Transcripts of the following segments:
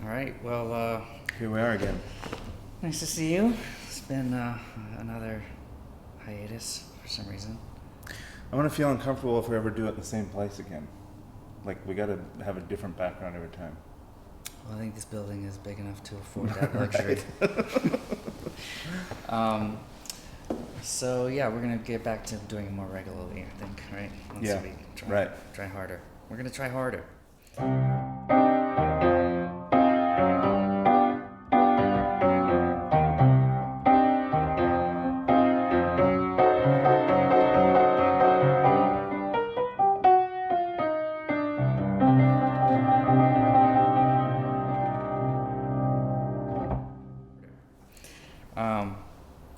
All right, well, Here we are again. nice to see you. It's been another hiatus for some reason. I'm gonna feel uncomfortable if we ever do it in the same place again. Like, we gotta have a different background every time. Well, I think this building is big enough to afford that luxury. So, yeah, we're going to get back to doing it more regularly, I think, right? Once Yeah, we try, right. try harder. We're going to try harder.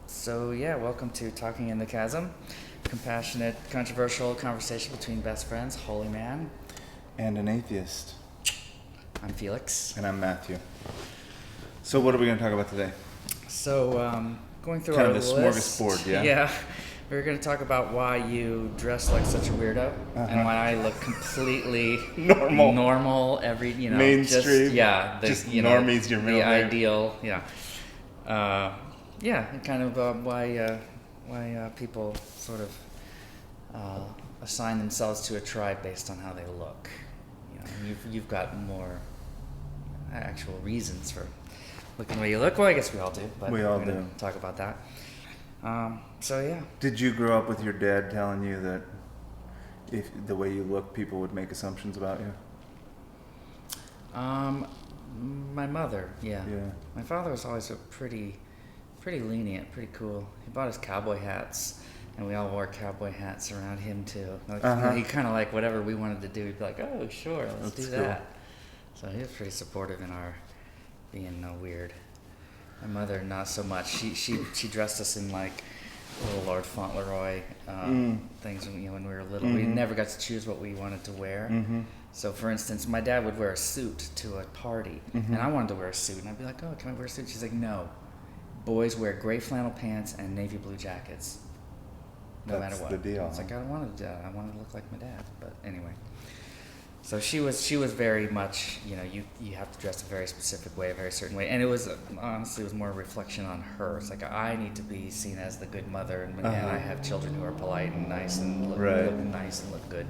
So, yeah, welcome to Talking in the Chasm. Compassionate, controversial conversation between best friends, holy man. And an atheist. I'm Felix. And I'm Matthew. So what are we gonna talk about today? So, going through Kind our of a list, smorgasbord, yeah? Yeah, we're going to talk about why you dress like such a weirdo and why I look completely normal every, mainstream. just normies, your middle the name. ideal, and kind of why people sort of assign themselves to a tribe based on how they look. You know, you've got more actual reasons for looking the way you look. Well, I guess we all do, but We all we're gonna do. talk about that. So yeah. Did you grow up with your dad telling you that if the way you look, people would make assumptions about you? My mother, yeah. Yeah. My father was always a pretty lenient, pretty cool. He bought us cowboy hats, and we all wore cowboy hats around him too. Like, he kind of like whatever we wanted to do. He'd be like, "Oh, sure, let's That's do cool. that." So he was pretty supportive in our being weird. My mother, not so much. She dressed us in like little Lord Fauntleroy things when we were little. We never got to choose what we wanted to wear. So, for instance, my dad would wear a suit to a party, and I wanted to wear a suit, and I'd be like, "Oh, can I wear a suit?" She's like, "No, boys wear gray flannel pants and navy blue jackets, no That's matter what." the deal, It's huh? like I wanted to look like my dad, but anyway. So she was very much, you have to dress a very specific way, a very certain way. And it was, honestly, it was more a reflection on her. It's like, I need to be seen as the good mother, and I have children who are polite and nice and look nice and look good.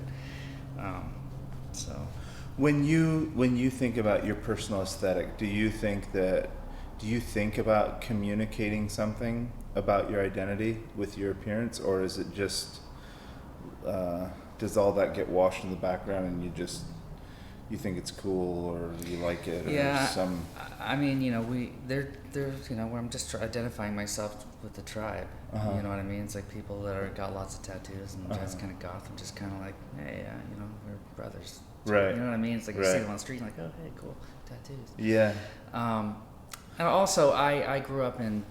So. When you think about your personal aesthetic, do you think about communicating something about your identity with your appearance, or is it just does all that get washed in the background and you think it's cool or you like it? Yeah, or some... I mean, where I'm just identifying myself with the tribe. You know what I mean? It's like people that are got lots of tattoos and just kind of goth. I'm just kind of like, hey, we're brothers. Right. You know what I mean? It's like you see them on the street and like, oh, hey, cool, tattoos. Yeah. And also, I grew up in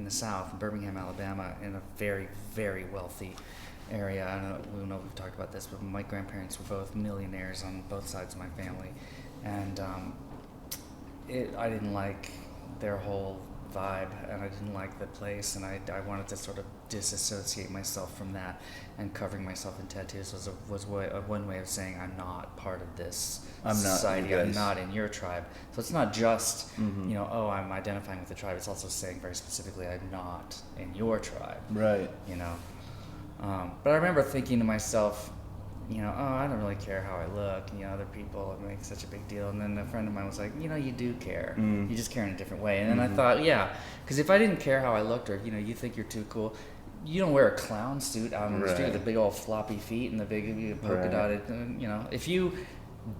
the South, in Birmingham, Alabama, in a very, very wealthy area. I don't know if we've talked about this, but my grandparents were both millionaires on both sides of my family, and I didn't like their whole vibe, and I didn't like the place, and I wanted to sort of disassociate myself from that, and covering myself in tattoos was one way of saying I'm not part of this society. I'm not in your tribe. So it's not just I'm identifying with the tribe. It's also saying very specifically I'm not in your tribe. Right. But I remember thinking to myself, I don't really care how I look. Other people make such a big deal. And then a friend of mine was like, you do care. You just care in a different way. And then I thought, yeah, because if I didn't care how I looked, or you think you're too cool, you don't wear a clown suit out on the street with the big old floppy feet and the big polka dotted. If you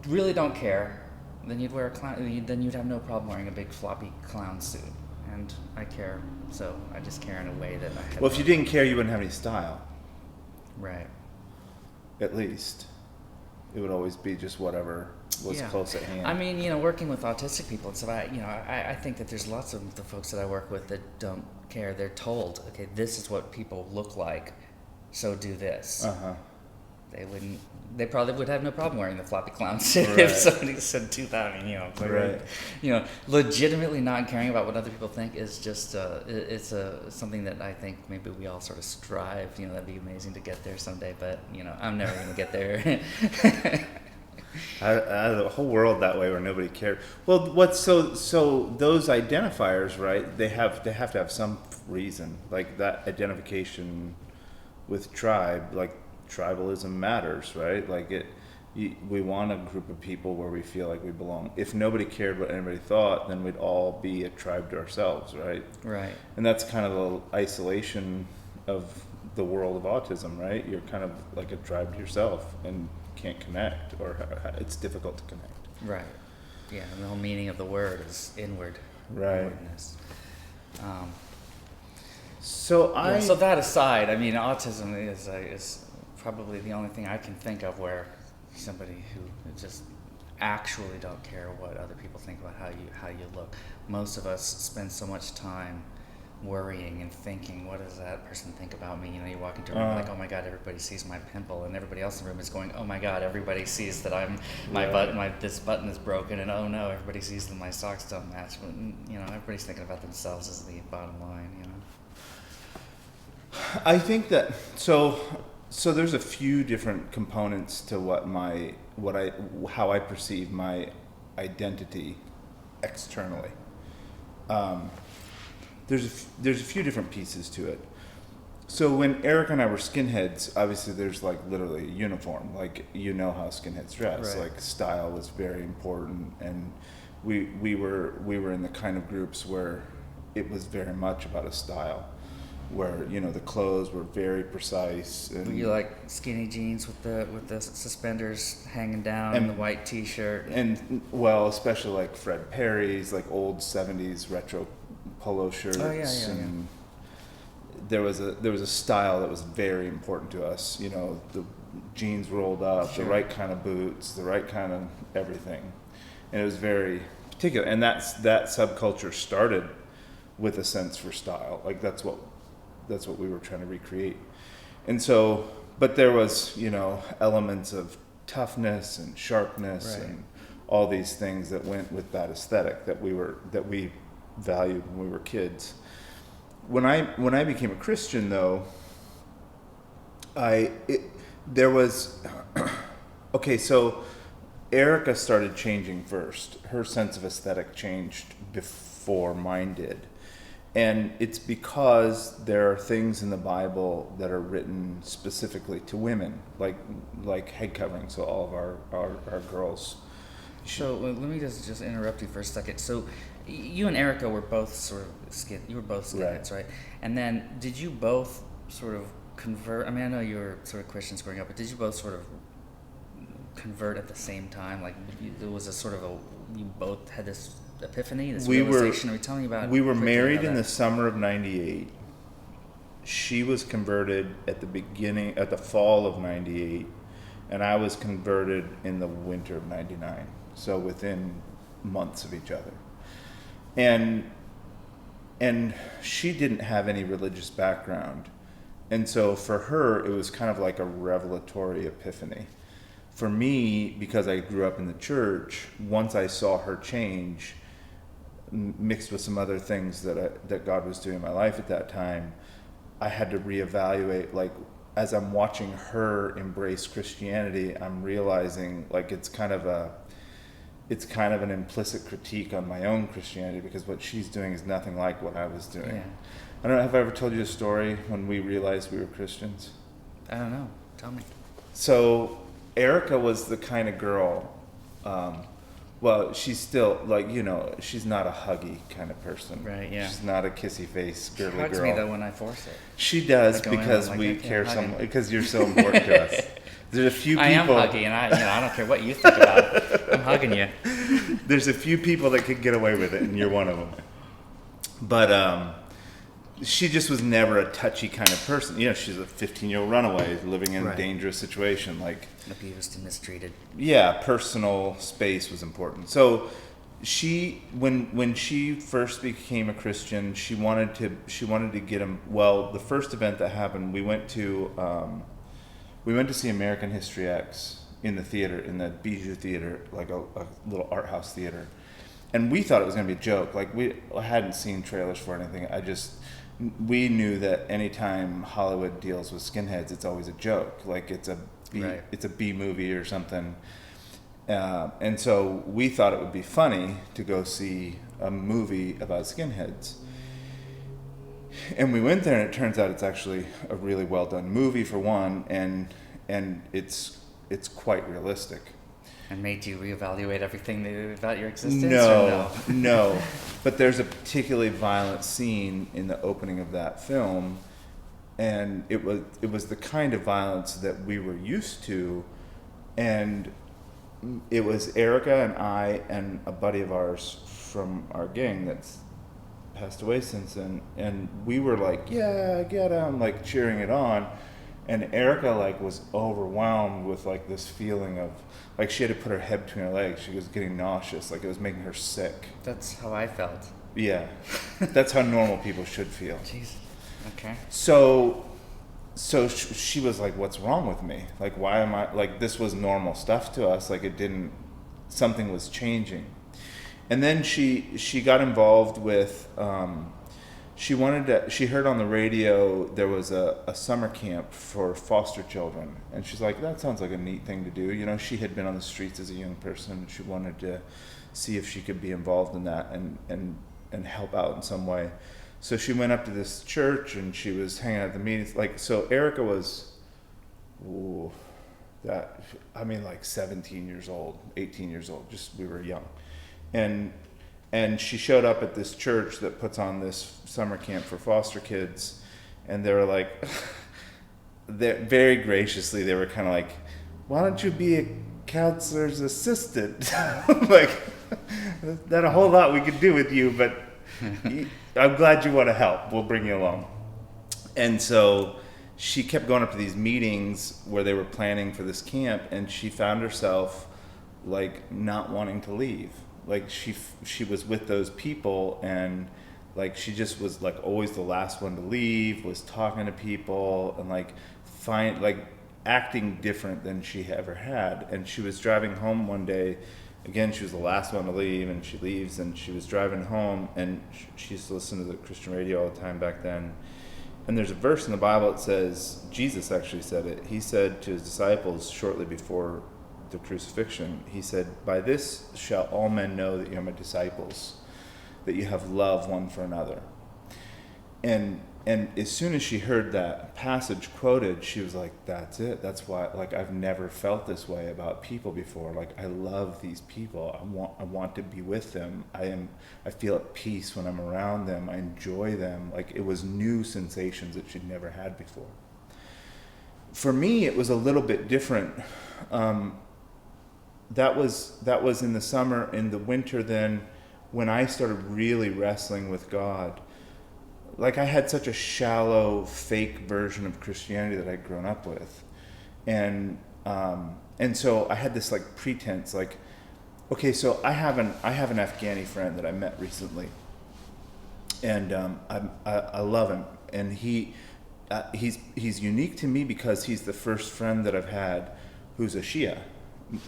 really don't care, then you'd wear a clown. Then you'd have no problem wearing a big floppy clown suit. And I care, so I just care in a way that I have. Well, if you didn't care, you wouldn't have any style. Right. At least. It would always be just whatever was close at hand. I mean, working with autistic people and stuff, I think that there's lots of the folks that I work with that don't care. They're told, okay, this is what people look like, so do this. They probably would have no problem wearing the floppy clown suit if somebody said to that. Legitimately not caring about what other people think is just it's something that I think maybe we all sort of strive. That'd be amazing to get there someday, but I'm never gonna get there. Out of the whole world that way where nobody cared. Well, what's so those identifiers, right? They have to have some reason, like that identification with tribe, like tribalism matters, right? Like we want a group of people where we feel like we belong. If nobody cared what anybody thought, then we'd all be a tribe to ourselves, right? Right. And that's kind of the isolation of the world of autism, right? You're kind of like a tribe to yourself and can't connect, or it's difficult to connect. Right. Yeah, and the whole meaning of the word is inward. Right. Inwardness. So So that aside, I mean, autism is probably the only thing I can think of where somebody who just actually don't care what other people think about how you look. Most of us spend so much time worrying and thinking, what does that person think about me? You know, you walk into a room like, oh my God, everybody sees my pimple, and everybody else in the room is going, oh my God, everybody sees that this button is broken, and oh no, everybody sees that my socks don't match. But, you know, everybody's thinking about themselves as the bottom line. You know. I think that so there's a few different components to how I perceive my identity externally. There's a few different pieces to it. So when Eric and I were skinheads, obviously there's like literally a uniform, like you know how skinheads dress. Right. Like style was very important, and we were in the kind of groups where it was very much about a style, where you know the clothes were very precise. And you like skinny jeans with the suspenders hanging down and the white T-shirt. And well, especially like Fred Perry's, like old '70s retro polo shirts. Oh yeah. There was a style that was very important to us. You know, the jeans rolled up, Sure. the right kind of boots, the right kind of everything, and it was very particular. And that subculture started with a sense for style. Like that's what we were trying to recreate. And so, but there was, you know, elements of toughness and sharpness Right. and all these things that went with that aesthetic that we valued when we were kids. When I became a Christian, though, there was okay. So Erica started changing first. Her sense of aesthetic changed before mine did. And it's because there are things in the Bible that are written specifically to women, like head covering. So all of our girls. So let me just interrupt you for a second. So you and Erica were both sort of skinheads, right? And then did you both sort of convert? I mean, I know you were sort of Christians growing up, but did you both sort of convert at the same time? Like there was a sort of you both had this epiphany, this realization. Are we telling you about? We were married in the summer of '98. She was converted at the fall of '98, and I was converted in the winter of '99. So within months of each other. And she didn't have any religious background. And so for her, it was kind of like a revelatory epiphany. For me, because I grew up in the church, once I saw her change, mixed with some other things that God was doing in my life at that time, I had to reevaluate, like, as I'm watching her embrace Christianity, I'm realizing, like, it's kind of an implicit critique on my own Christianity, because what she's doing is nothing like what I was doing. Yeah. I don't know, have I ever told you a story when we realized we were Christians? I don't know. Tell me. So Erica was the kind of girl, well, she's still, like, you know, she's not a huggy kind of person. Right, yeah. She's not a kissy face, girly girl. She hugs me though when I force it. She does, I go in because and I'm we like, care okay, so hug much, him. because you're so important to us. There's a few people. I am huggy, and I don't care what you think about it. I'm hugging you. There's a few people that could get away with it, and you're one of them. But she just was never a touchy kind of person. You know, she's a 15-year-old runaway living in Right. a dangerous situation. Like, Abused and mistreated. yeah, personal space was important. So she, when she first became a Christian, she wanted to get him. Well, the first event that happened, we went to see American History X in the theater, in the Bijou Theater, like a little art house theater. And we thought it was going to be a joke. Like, we hadn't seen trailers for anything. We knew that anytime Hollywood deals with skinheads, it's always a joke. Like, it's a B movie or something. And so we thought it would be funny to go see a movie about skinheads. And we went there, and it turns out it's actually a really well done movie for one, and it's quite realistic. And made you reevaluate everything about your existence? No. But there's a particularly violent scene in the opening of that film, and it was the kind of violence that we were used to, and it was Erica and I and a buddy of ours from our gang that's passed away since then, and we were like, yeah, get him, like cheering it on. And Erica like was overwhelmed with like this feeling of like she had to put her head between her legs. She was getting nauseous, like it was making her sick. That's how I felt. Yeah, that's how normal people should feel. Jeez. Okay. So she was like, "What's wrong with me? Like, why am I like this was normal stuff to us? Like it didn't. Something was changing." And then she got involved with. She heard on the radio there was a summer camp for foster children, and she's like, that sounds like a neat thing to do. You know, she had been on the streets as a young person. She wanted to see if she could be involved in that and help out in some way. So she went up to this church, and she was hanging out at the meetings. Like, so Erica was, like 17 years old, 18 years old, just we were young. And she showed up at this church that puts on this summer camp for foster kids, and they were like, very graciously, they were kind of like, why don't you be a counselor's assistant? Like, not a whole lot we could do with you, but I'm glad you want to help. We'll bring you along. And so she kept going up to these meetings where they were planning for this camp, and she found herself like not wanting to leave. Like she was with those people, and like she just was like always the last one to leave, was talking to people and like acting different than she ever had. And she was driving home one day, again she was the last one to leave, and she leaves, and she was driving home, and she used to listen to the Christian radio all the time back then. And there's a verse in the Bible that says, Jesus actually said it, he said to his disciples shortly before the crucifixion, he said, by this shall all men know that you are my disciples, that you have love one for another. And as soon as she heard that passage quoted, she was like, that's it. That's why, like, I've never felt this way about people before. Like, I love these people. I want to be with them. I feel at peace when I'm around them. I enjoy them. Like, it was new sensations that she'd never had before. For me, it was a little bit different. That was in the summer. In the winter, then, when I started really wrestling with God, like I had such a shallow, fake version of Christianity that I'd grown up with, and so I had this like pretense, like, okay, so I have an Afghani friend that I met recently, and I love him, and he's unique to me because he's the first friend that I've had who's a Shia.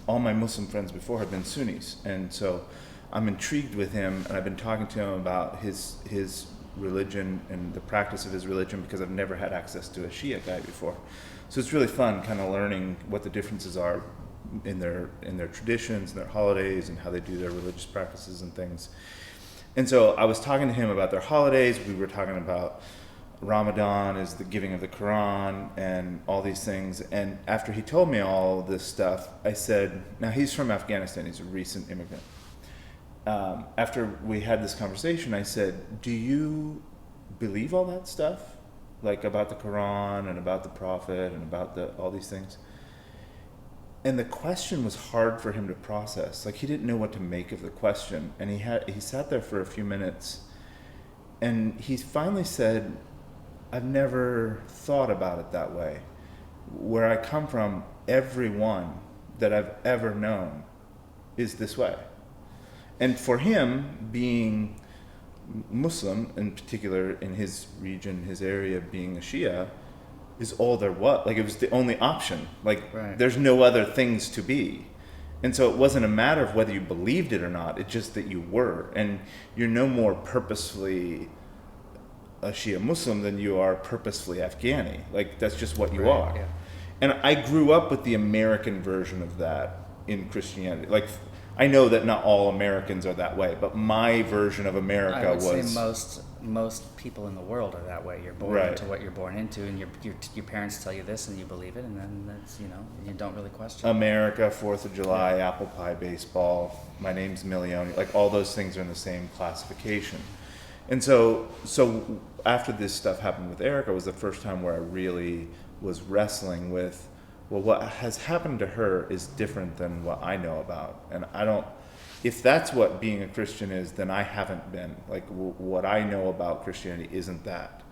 All my Muslim friends before have been Sunnis, and so I'm intrigued with him, and I've been talking to him about his religion and the practice of his religion because I've never had access to a Shia guy before. So it's really fun kind of learning what the differences are in their traditions and their holidays and how they do their religious practices and things. And so I was talking to him about their holidays. We were talking about Ramadan is the giving of the Quran and all these things. And after he told me all this stuff, I said, now he's from Afghanistan, he's a recent immigrant. After we had this conversation, I said, do you believe all that stuff? Like about the Quran and about the Prophet and about all these things? And the question was hard for him to process. Like he didn't know what to make of the question. And he sat there for a few minutes, and he finally said, I've never thought about it that way. Where I come from, everyone that I've ever known is this way. And for him, being Muslim, in particular in his region, his area, being a Shia, is all there was. Like it was the only option. Like right. There's no other things to be. And so it wasn't a matter of whether you believed it or not, it's just that you were. And you're no more purposefully a Shia Muslim than you are purposefully Afghani. Like that's just what you are. Yeah. And I grew up with the American version of that. in Christianity. Like, I know that not all Americans are that way, but my version of America I would was... say most people in the world are that way. You're born Right. into what you're born into, and your parents tell you this, and you believe it, and then that's, you don't really question. America, 4th of July, apple pie, baseball, my name's Milione, like all those things are in the same classification. And so after this stuff happened with Erica was the first time where I really was wrestling with, well, what has happened to her is different than what I know about. And if that's what being a Christian is, then I haven't been. Like, what I know about Christianity isn't that.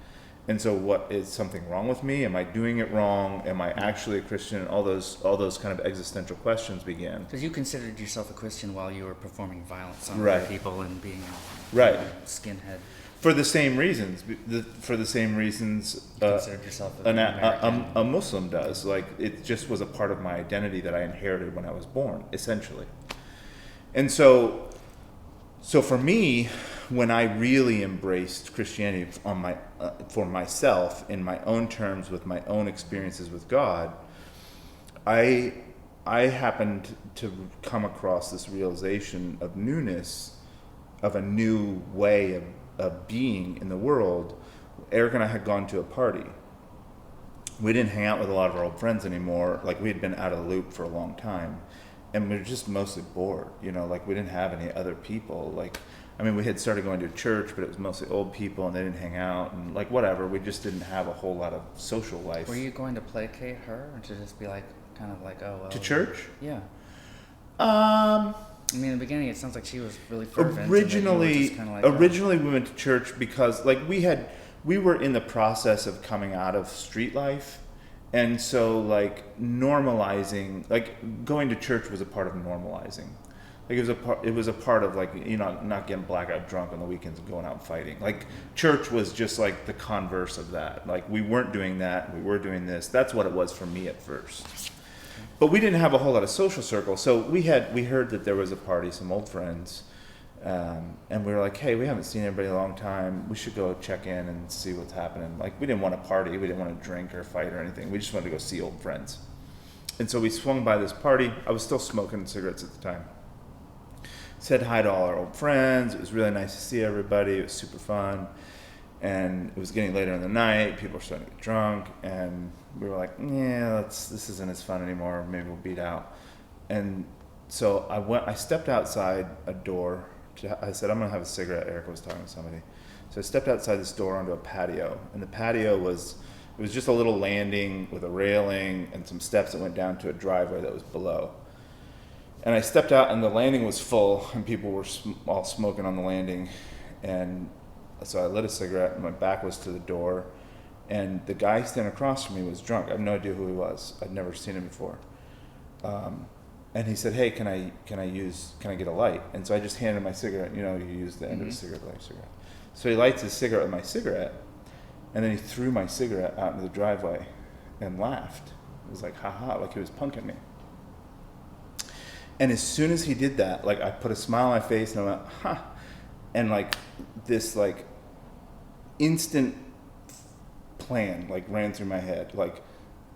And so what, is something wrong with me? Am I doing it wrong? Am I actually a Christian? All those kind of existential questions began. Because you considered yourself a Christian while you were performing violence on Right. other people and being a Right. skinhead. For the same reasons. For the same reasons You considered yourself an American. a Muslim does. Like, it just was a part of my identity that I inherited when I was born, essentially. And so for me, when I really embraced Christianity for myself in my own terms with my own experiences with God, I happened to come across this realization of newness, of a new way of being in the world. Eric and I had gone to a party. We didn't hang out with a lot of our old friends anymore. Like, we had been out of the loop for a long time. And we were just mostly bored, like we didn't have any other people. Like, I mean, we had started going to church, but it was mostly old people and they didn't hang out and like whatever. We just didn't have a whole lot of social life. Were you going to placate her or to just be like, kind of like, oh, well. To church? Yeah. I mean, in the beginning, it sounds like she was really fervent. Originally, Originally, we went to church because like we were in the process of coming out of street life. And so, like, normalizing, like, going to church was a part of normalizing. Like, it was a part of, like, not getting blackout drunk on the weekends and going out and fighting. Like, church was just, like, the converse of that. Like, we weren't doing that, we were doing this. That's what it was for me at first. But we didn't have a whole lot of social circles. So we heard that there was a party, some old friends, and we were like, hey, we haven't seen anybody in a long time. We should go check in and see what's happening. Like, we didn't want to party. We didn't want to drink or fight or anything. We just wanted to go see old friends. And so we swung by this party. I was still smoking cigarettes at the time. Said hi to all our old friends. It was really nice to see everybody. It was super fun. And it was getting later in the night. People were starting to get drunk. And we were like, yeah, this isn't as fun anymore. Maybe we'll beat out. And so I stepped outside a door. I said, I'm going to have a cigarette. Erica was talking to somebody. So I stepped outside this door onto a patio. And the patio was just a little landing with a railing and some steps that went down to a driveway that was below. And I stepped out and the landing was full and people were all smoking on the landing. And so I lit a cigarette and my back was to the door. And the guy standing across from me was drunk. I have no idea who he was. I'd never seen him before. And he said, hey, can I get a light? And so I just handed him my cigarette. You use the end of a cigarette to light a cigarette. So he lights his cigarette with my cigarette, and then he threw my cigarette out into the driveway and laughed. It was like, ha-ha, like he was punking me. And as soon as he did that, like, I put a smile on my face and I went, ha. And like this like instant plan like ran through my head. Like,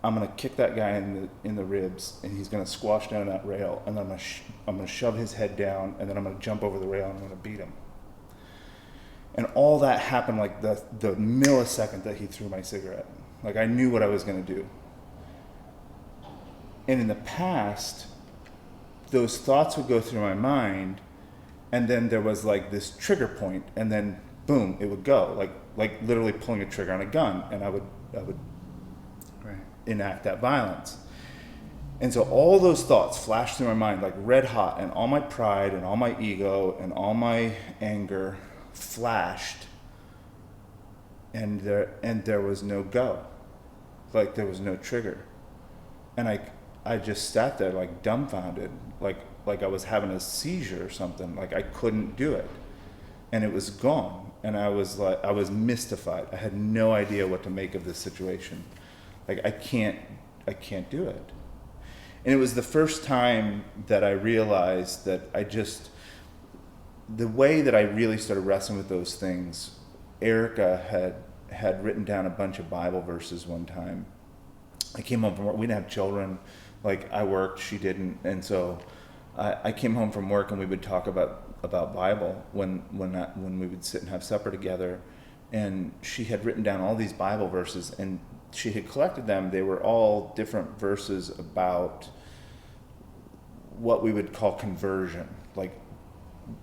I'm gonna kick that guy in the ribs, and he's gonna squash down that rail, and then I'm gonna shove his head down, and then I'm gonna jump over the rail, and I'm gonna beat him. And all that happened like the millisecond that he threw my cigarette. Like, I knew what I was gonna do. And in the past, those thoughts would go through my mind, and then there was like this trigger point, and then boom, it would go, like literally pulling a trigger on a gun, and I would right. enact that violence. And so all those thoughts flashed through my mind like red hot, and all my pride and all my ego and all my anger flashed, and there was no go. Like, there was no trigger. And I just sat there like dumbfounded, like I was having a seizure or something. Like, I couldn't do it. And it was gone. And I was mystified. I had no idea what to make of this situation. Like, I can't do it. And it was the first time that I realized that the way that I really started wrestling with those things, Erica had written down a bunch of Bible verses one time. I came home from work. We didn't have children. Like I worked, she didn't, and so I came home from work and we would talk about Bible when we would sit and have supper together, and she had written down all these Bible verses and she had collected them. They were all different verses about what we would call conversion, like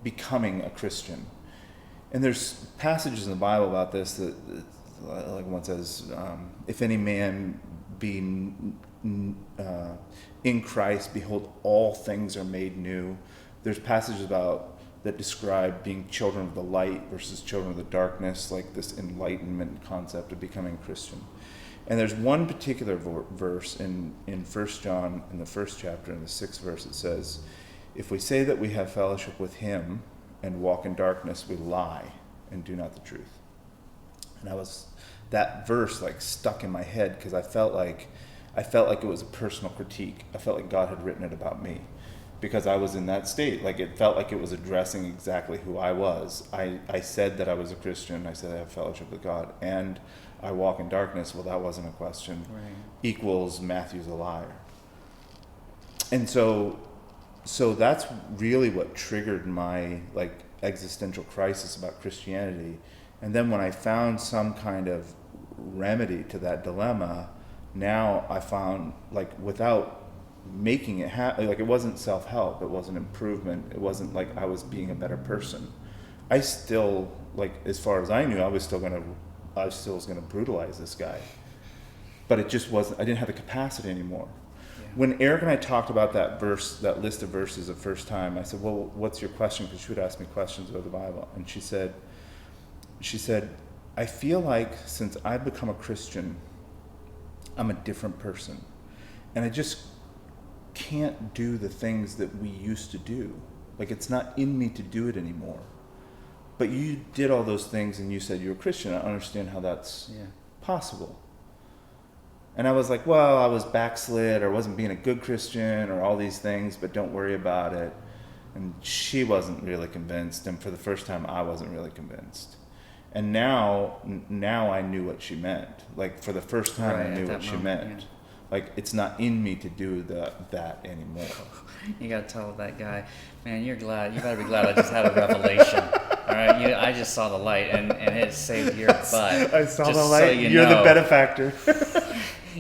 becoming a Christian. And there's passages in the Bible about this that like one says, if any man be in Christ, behold, all things are made new. There's passages that describe being children of the light versus children of the darkness, like this enlightenment concept of becoming Christian. And there's one particular verse in 1 John, in the first chapter, in the 6th verse, it says, if we say that we have fellowship with him and walk in darkness, we lie and do not the truth. And that verse like stuck in my head because I felt like it was a personal critique. I felt like God had written it about me because I was in that state. Like it felt like it was addressing exactly who I was. I said that I was a Christian. I said I have fellowship with God. And I walk in darkness. Well, that wasn't a question. Right. Equals Matthew's a liar. And so that's really what triggered my like existential crisis about Christianity. And then when I found some kind of remedy to that dilemma, now I found, like, without making it happen, like, it wasn't self-help, it wasn't improvement, it wasn't like I was being a better person. I still, like, as far as I knew, I was still was gonna brutalize this guy. But it just wasn't, I didn't have the capacity anymore. Yeah. When Eric and I talked about that list of verses the first time, I said, well, what's your question? Because she would ask me questions about the Bible. And she said, I feel like since I've become a Christian, I'm a different person. And I just can't do the things that we used to do. Like, it's not in me to do it anymore. But you did all those things and you said you're a Christian. I understand how that's possible. And I was like, well, I was backslid or wasn't being a good Christian or all these things, but don't worry about it. And she wasn't really convinced. And for the first time, I wasn't really convinced. And now I knew what she meant. Like, for the first time, Right, I knew what she meant. Yeah. Like, it's not in me to do that anymore. You gotta tell that guy, man, you better be glad I just had a revelation. All right, I just saw the light and it saved your butt. I saw just the light. So You're the benefactor.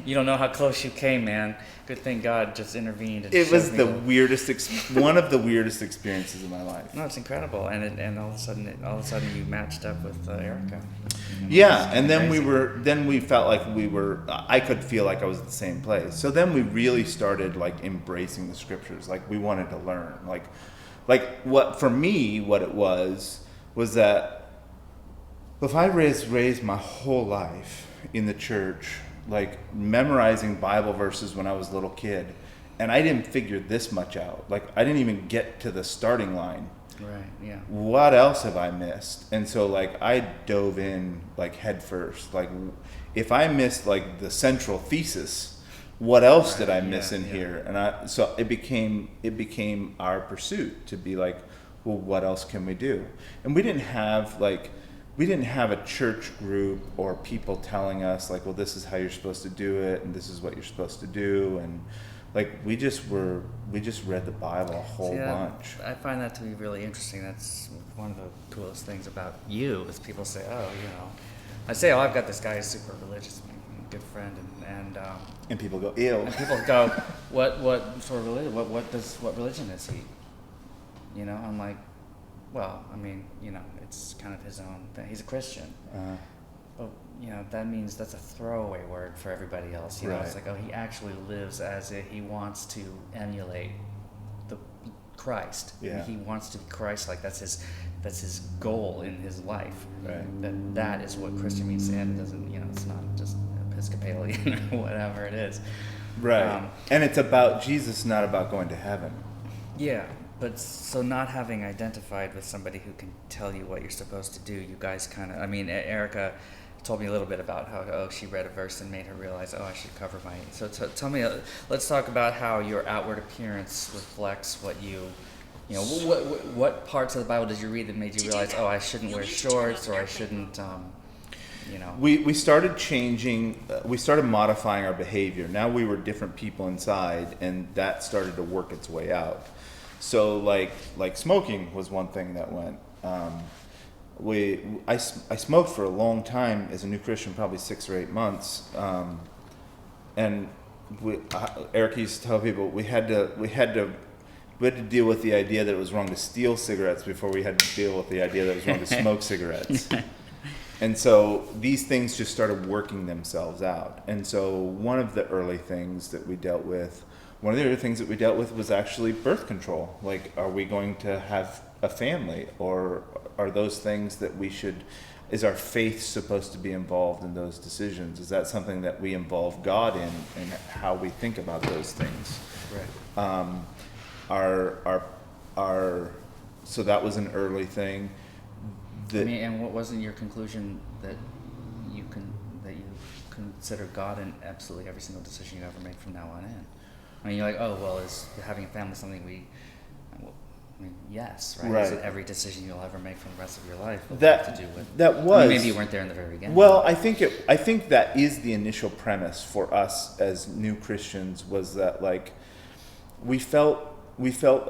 You don't know how close you came, man. Good thing God just intervened. And it was the weirdest, one of the weirdest experiences of my life. No, it's incredible, and all of a sudden you matched up with Erica. Yeah, and then we felt like I could feel like I was at the same place. So then we really started like embracing the scriptures. Like we wanted to learn. Like what for me, what it was that if I raised my whole life in the church, like memorizing Bible verses when I was a little kid, and I didn't figure this much out. Like I didn't even get to the starting line. Right, yeah. What else have I missed? And so like I dove in like head first. Like if I missed like the central thesis, what else did I miss in here? And so it became our pursuit to be like, well, what else can we do? And we didn't have a church group or people telling us like, well, this is how you're supposed to do it and this is what you're supposed to do, and like we just read the Bible a whole bunch. I find that to be really interesting. That's one of the coolest things about you is people say, I say, I've got this guy who's super religious, my good friend, and people go, ew. And people go, what sort of religion? What religion is he? I'm like, well, I mean, it's kind of his own thing. He's a Christian. But, that means that's a throwaway word for everybody else. Right. It's like, he actually lives as if he wants to emulate the Christ. Yeah. He wants to be Christ-like. That's his goal in his life. Right. That is what Christian means. And it doesn't, it's not just Episcopalian or whatever it is. Right. And it's about Jesus, not about going to heaven. Yeah. But so not having identified with somebody who can tell you what you're supposed to do, you guys kind of, Erica told me a little bit about how, she read a verse and made her realize, I should cover my, so tell me, let's talk about how your outward appearance reflects what what parts of the Bible did you read that made you realize, I shouldn't wear shorts, or I shouldn't, you know. We started changing, we started modifying our behavior. Now we were different people inside, and that started to work its way out. So like smoking was one thing that went. I smoked for a long time as a new Christian, probably 6 or 8 months, and Eric used to tell people we had to deal with the idea that it was wrong to steal cigarettes before we had to deal with the idea that it was wrong to smoke cigarettes. And so these things just started working themselves out. And so one of the other things that we dealt with was actually birth control. Like, are we going to have a family, or are those things that is our faith supposed to be involved in those decisions? Is that something that we involve God in, and how we think about those things? Right. So that was an early thing. And what wasn't your conclusion that you consider God in absolutely every single decision you ever make from now on in? I mean, you're like, oh, well, is having a family something yes, right? Is it every decision you'll ever make for the rest of your life will have to do with? Maybe you weren't there in the very beginning. Well, I think that is the initial premise for us as new Christians, was that like we felt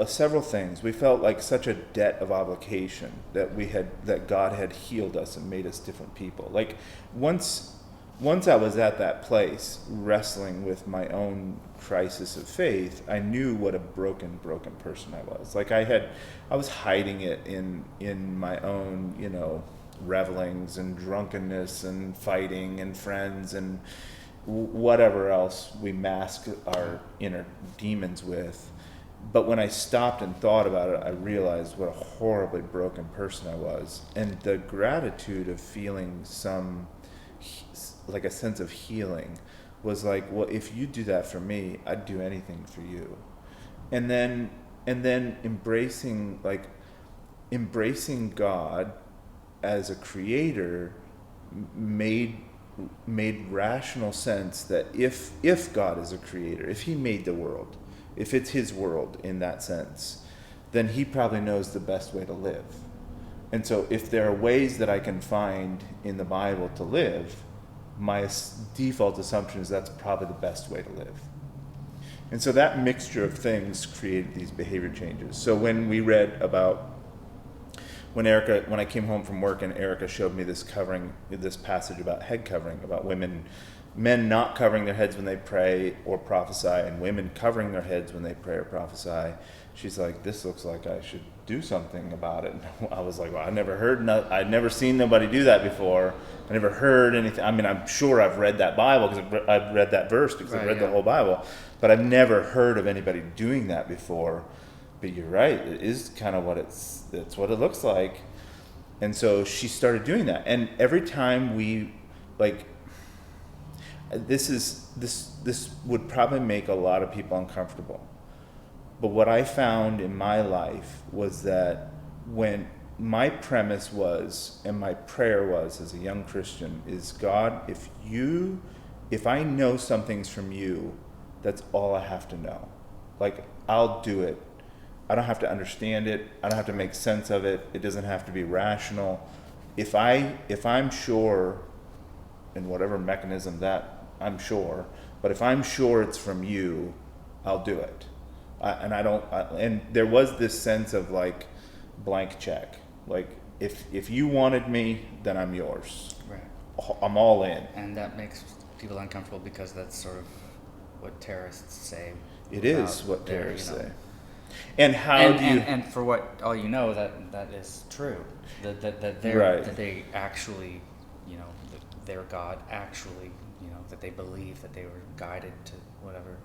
several things. We felt like such a debt of obligation that God had healed us and made us different people. Like once I was at that place wrestling with my own crisis of faith, I knew what a broken person I was. Like I was hiding it in my own, revelings and drunkenness and fighting and friends and whatever else we mask our inner demons with. But when I stopped and thought about it, I realized what a horribly broken person I was. And the gratitude of feeling like a sense of healing was like, well, if you do that for me, I'd do anything for you. And then embracing God as a creator made rational sense that if God is a creator, if he made the world, if it's his world in that sense, then he probably knows the best way to live. And so if there are ways that I can find in the Bible to live, my default assumption is that's probably the best way to live. And so that mixture of things created these behavior changes. So when we read about, when I came home from work and Erica showed me this passage about head covering, about men not covering their heads when they pray or prophesy, and women covering their heads when they pray or prophesy, she's like, this looks like I should do something about it. And I was like, well, I'd never seen nobody do that before. I never heard anything. I mean, I'm sure I've read that Bible because I've read that verse because I've read the whole Bible, but I've never heard of anybody doing that before. But you're right, it is kind of that's what it looks like. And so she started doing that. And every time we, this would probably make a lot of people uncomfortable. But what I found in my life was that when my premise was, and my prayer was as a young Christian, is God, if I know something's from you, that's all I have to know. Like, I'll do it. I don't have to understand it. I don't have to make sense of it. It doesn't have to be rational. If I'm sure, in whatever mechanism that I'm sure, but if I'm sure it's from you, I'll do it. And there was this sense of like blank check. Like if you wanted me, then I'm yours. Right. I'm all in. And that makes people uncomfortable because that's sort of what terrorists say. It is what terrorists say. And and for what all you know, that is true. That they actually, their God actually, that they believe that they were guided to whatever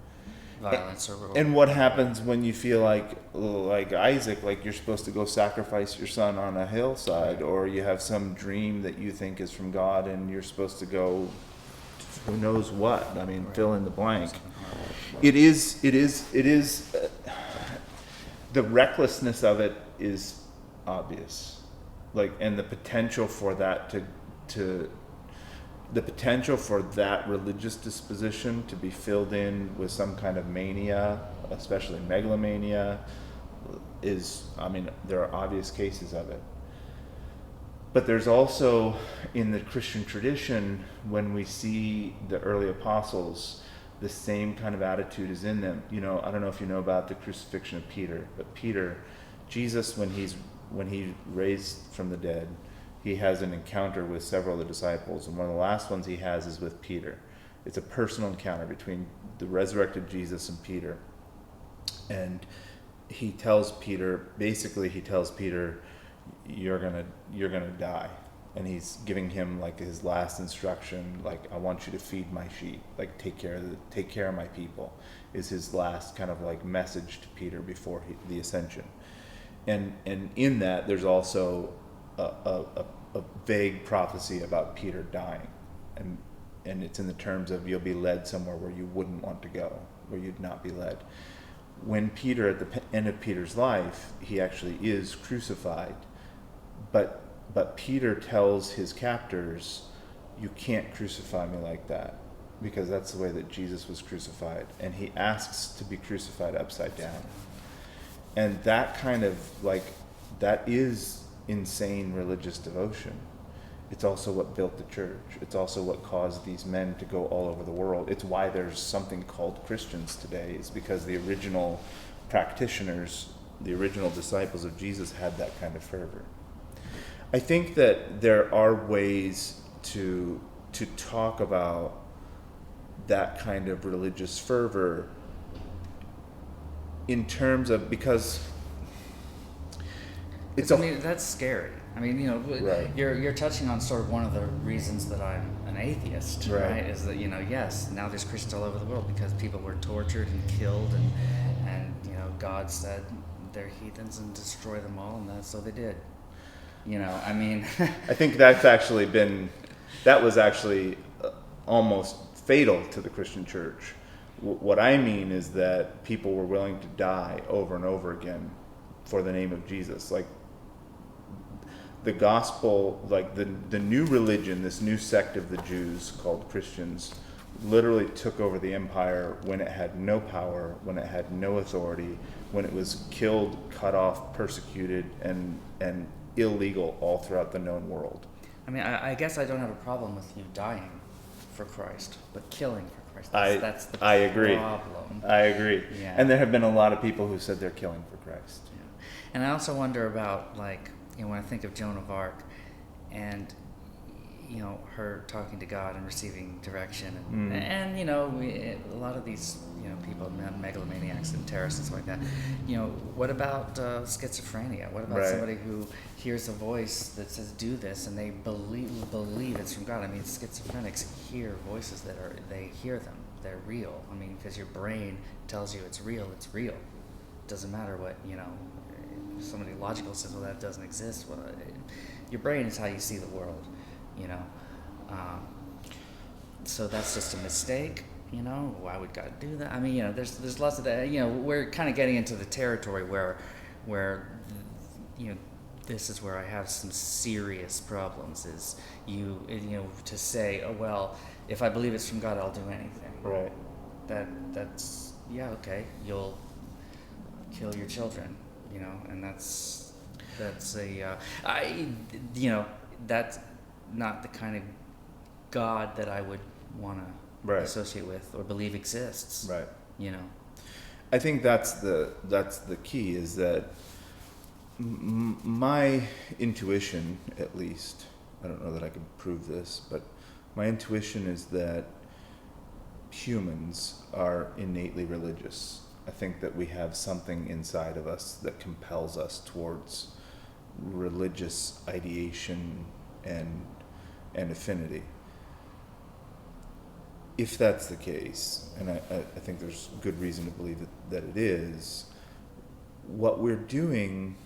violence or. And what happens when you feel like Isaac, like you're supposed to go sacrifice your son on a hillside, or you have some dream that you think is from God and you're supposed to go, who knows what? I mean, fill in the blank. It is. The recklessness of it is obvious, and the potential for that the potential for that religious disposition to be filled in with some kind of mania, especially megalomania, there are obvious cases of it. But there's also, in the Christian tradition, when we see the early apostles, the same kind of attitude is in them. You know, I don't know if you know about the crucifixion of Peter, but Peter, Jesus, when he's raised from the dead, he has an encounter with several of the disciples, and one of the last ones he has is with Peter. It's a personal encounter between the resurrected Jesus and Peter. And he tells Peter, you're gonna die. And he's giving him like his last instruction, like, I want you to feed my sheep, like take care of my people, is his last kind of like message to Peter before the ascension. And in that there's also a vague prophecy about Peter dying, and it's in the terms of you'll be led somewhere where you wouldn't want to go, where you'd not be led. When Peter, at the end of Peter's life, he actually is crucified, but Peter tells his captors, you can't crucify me like that, because that's the way that Jesus was crucified, and he asks to be crucified upside down. And that kind of like, that is insane religious devotion. It's also what built the church. It's also what caused these men to go all over the world. It's why there's something called Christians today, is because the original practitioners, the original disciples of Jesus had that kind of fervor. I think that there are ways to talk about that kind of religious fervor in terms of, because it's that's scary. I mean, you know, right. You're touching on sort of one of the reasons that I'm an atheist, right? Is that, you know, yes, now there's Christians all over the world because people were tortured and killed, and you know, God said they're heathens and destroy them all, and so they did. You know, I mean, I think that was actually almost fatal to the Christian church. What I mean is that people were willing to die over and over again for the name of Jesus. Like, the gospel, like the new religion, this new sect of the Jews called Christians, literally took over the empire when it had no power, when it had no authority, when it was killed, cut off, persecuted, and illegal all throughout the known world. I mean, I guess I don't have a problem with you dying for Christ, but killing for Christ, that's the I agree. problem. I agree. Yeah. And there have been a lot of people who said they're killing for Christ. Yeah. And I also wonder about, like, you know, when I think of Joan of Arc and, you know, her talking to God and receiving direction, and you know, a lot of these, you know, people, megalomaniacs and terrorists and stuff like that, you know, what about schizophrenia? What about somebody who hears a voice that says do this, and they believe it's from God? I mean, schizophrenics hear voices they hear them, they're real. I mean, because your brain tells you it's real. It doesn't matter what, you know, somebody logical says, well, that doesn't exist. Well, your brain is how you see the world, you know. So that's just a mistake, you know. Why would God do that? I mean, you know, there's lots of that. You know, we're kind of getting into the territory where you know, this is where I have some serious problems. Is you know, to say, oh well, if I believe it's from God, I'll do anything. Right. That's yeah, okay. You'll kill your children. You know, and that's you know, that's not the kind of God that I would want to associate with or believe exists. Right. You know, I think that's the key, is that my intuition, at least, I don't know that I can prove this, but my intuition is that humans are innately religious. I think that we have something inside of us that compels us towards religious ideation and affinity. If that's the case, and I think there's good reason to believe that it is, what we're doing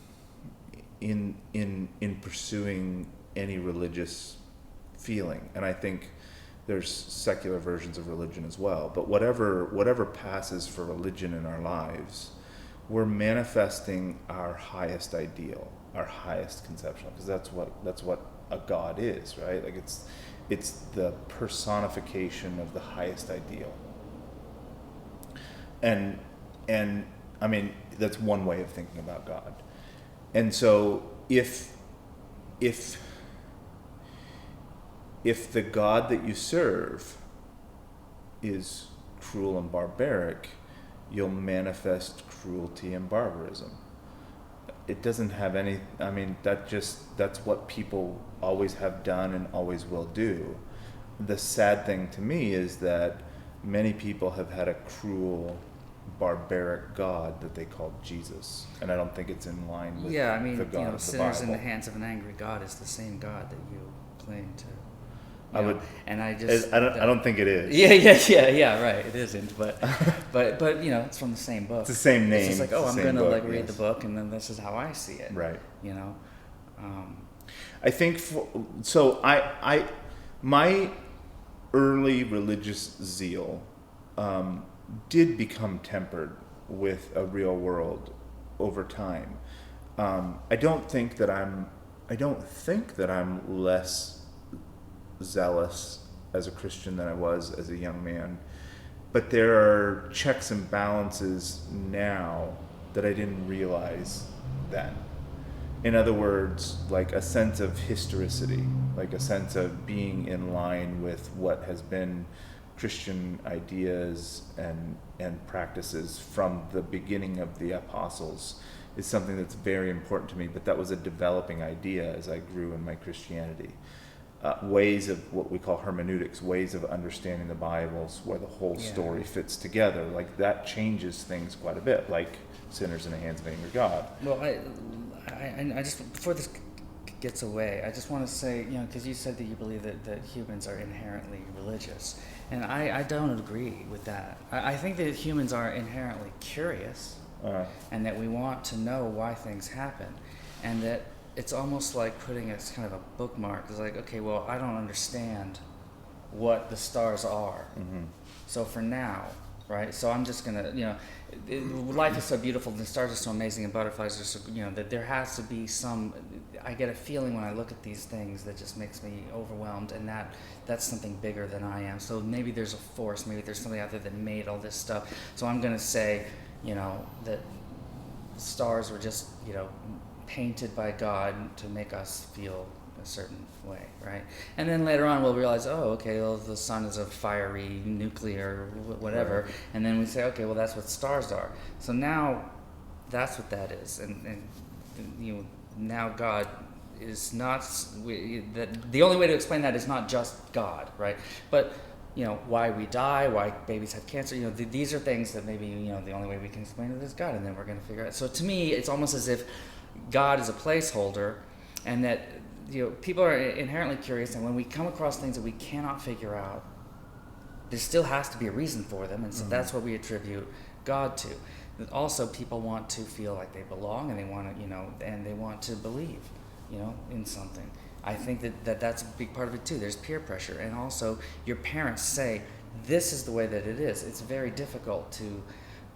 in pursuing any religious feeling, and I think there's secular versions of religion as well, but whatever passes for religion in our lives, we're manifesting our highest ideal, our highest conception, because that's what a God is, right? Like it's the personification of the highest ideal. And I mean, that's one way of thinking about God. And so if if the God that you serve is cruel and barbaric, you'll manifest cruelty and barbarism. It doesn't have any, I mean, that's what people always have done and always will do. The sad thing to me is that many people have had a cruel, barbaric God that they called Jesus, and I don't think it's in line with Yeah, I mean, the God of the sinners in the Bible. hands of an angry God is the same God that you claim to. I would, and I just, I don't think it is. Yeah, right. It isn't, but it's from the same book. It's the same name. It's just like, it's the I'm same gonna book, like read yes. the book, and then this is how I see it. Right. I think my early religious zeal did become tempered with a real world over time. I don't think that I'm less zealous as a Christian than I was as a young man, but there are checks and balances now that I didn't realize then. In other words, like a sense of historicity, like a sense of being in line with what has been Christian ideas and practices from the beginning of the apostles is something that's very important to me, but that was a developing idea as I grew in my Christianity. Ways of what we call hermeneutics, ways of understanding the Bibles where the whole story fits together, like that changes things quite a bit, like sinners in the hands of an angry God. Well, I just, before this gets away, I just want to say, because you said that you believe that humans are inherently religious, and I don't agree with that. I think that humans are inherently curious, and that we want to know why things happen, and that it's almost like putting a kind of a bookmark. It's like, okay, well, I don't understand what the stars are. Mm-hmm. So for now, right? So I'm just gonna, life is so beautiful, the stars are so amazing, and butterflies are so, that there has to be some. I get a feeling when I look at these things that just makes me overwhelmed, and that's something bigger than I am. So maybe there's a force, maybe there's something out there that made all this stuff. So I'm gonna say, that stars were just, painted by God to make us feel a certain way, right? And then later on we'll realize, the sun is a fiery, nuclear, whatever, right. And then we say, okay, well, that's what stars are. So now that's what that is, and now God is not, the only way to explain that is not just God, right? But why we die, why babies have cancer, these are things that maybe, the only way we can explain it is God, and then we're going to figure it out. So to me, it's almost as if God is a placeholder, and that people are inherently curious, and when we come across things that we cannot figure out, there still has to be a reason for them, and so that's what we attribute God to. But also, people want to feel like they belong, and they want to, and they want to believe, in something. I think that's a big part of it too. There's peer pressure, and also your parents say, this is the way that it is. It's very difficult to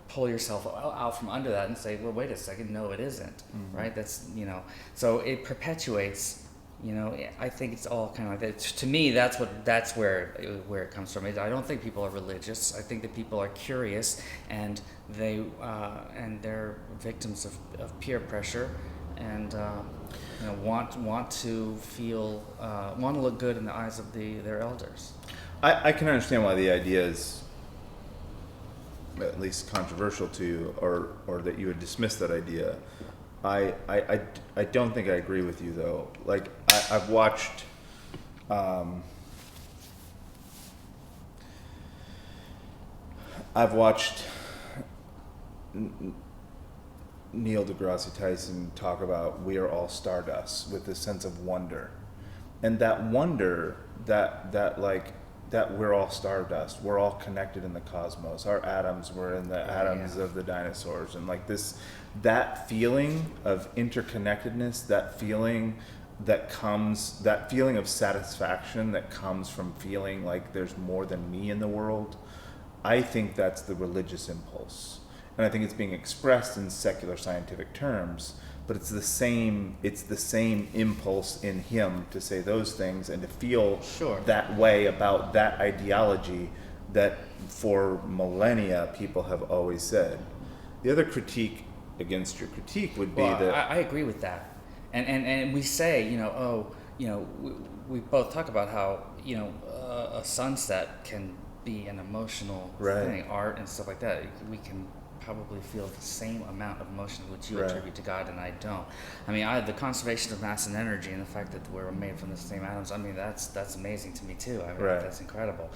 pull yourself out from under that and say, well, wait a second, no, it isn't, right? That's, so it perpetuates, I think it's all kind of like that. To me, that's where it comes from. I don't think people are religious. I think that people are curious, and they're victims of peer pressure, and want to feel, want to look good in the eyes of their elders. I can understand why the idea is at least controversial to you, or that you would dismiss that idea. I don't think I agree with you though. Like I've watched Neil deGrasse Tyson talk about we are all stardust with this sense of wonder, and that wonder that we're all stardust, we're all connected in the cosmos. Our atoms were in the atoms of the dinosaurs, and like that feeling of interconnectedness, that feeling of satisfaction that comes from feeling like there's more than me in the world. I think that's the religious impulse, and I think it's being expressed in secular scientific terms. But it's the same impulse in him to say those things and to feel that way about that ideology that for millennia people have always said. The other critique against your critique would be that I agree with that, and we say we both talk about how a sunset can be an emotional Right. thing, art and stuff like that. We can probably feel the same amount of emotion which you Right. attribute to God and I don't. I mean, the conservation of mass and energy and the fact that we're made from the same atoms, I mean, that's amazing to me too. I mean, Right. that's incredible.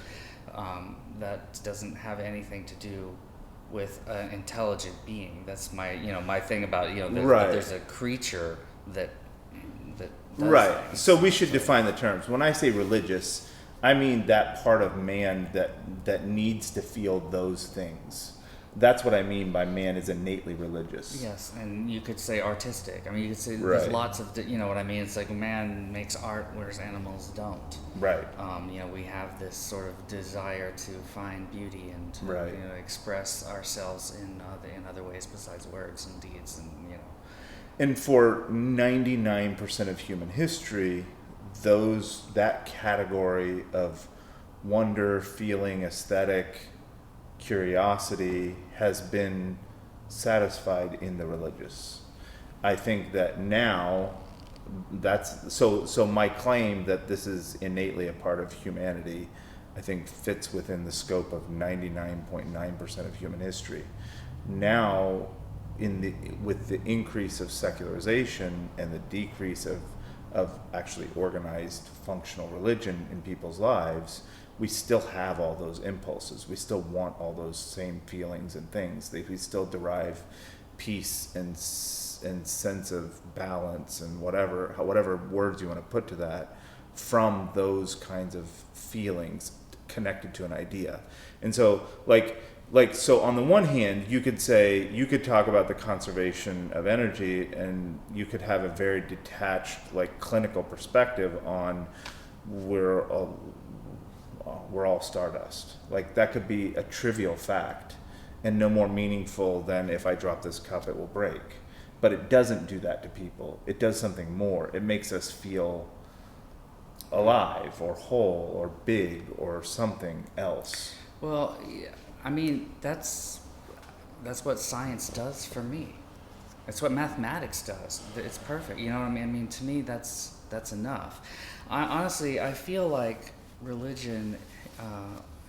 That doesn't have anything to do with an intelligent being. That's my thing about, that, Right. that there's a creature that does Right. things. So we should define the terms. When I say religious, I mean that part of man that needs to feel those things. That's what I mean by man is innately religious. Yes, and you could say artistic. I mean, you could say Right. there's lots of, you know what I mean? It's like man makes art, whereas animals don't. Right. We have this sort of desire to find beauty and to, Right. express ourselves in other ways besides words and deeds, and And for 99% of human history, that category of wonder, feeling, aesthetic, curiosity has been satisfied in the religious. I think that now so my claim that this is innately a part of humanity, I think fits within the scope of 99.9% of human history. Now, with the increase of secularization and the decrease of actually organized functional religion in people's lives, we still have all those impulses. We still want all those same feelings and things. We still derive peace and sense of balance and whatever words you want to put to that from those kinds of feelings connected to an idea. And so so on the one hand, you could talk about the conservation of energy, and you could have a very detached, clinical perspective on we're all stardust. That could be a trivial fact and no more meaningful than if I drop this cup, it will break. But it doesn't do that to people. It does something more. It makes us feel alive or whole or big or something else. Well, yeah, I mean, that's what science does for me. It's what mathematics does. It's perfect. You know what I mean? I mean, to me, that's enough. Honestly, I feel like religion,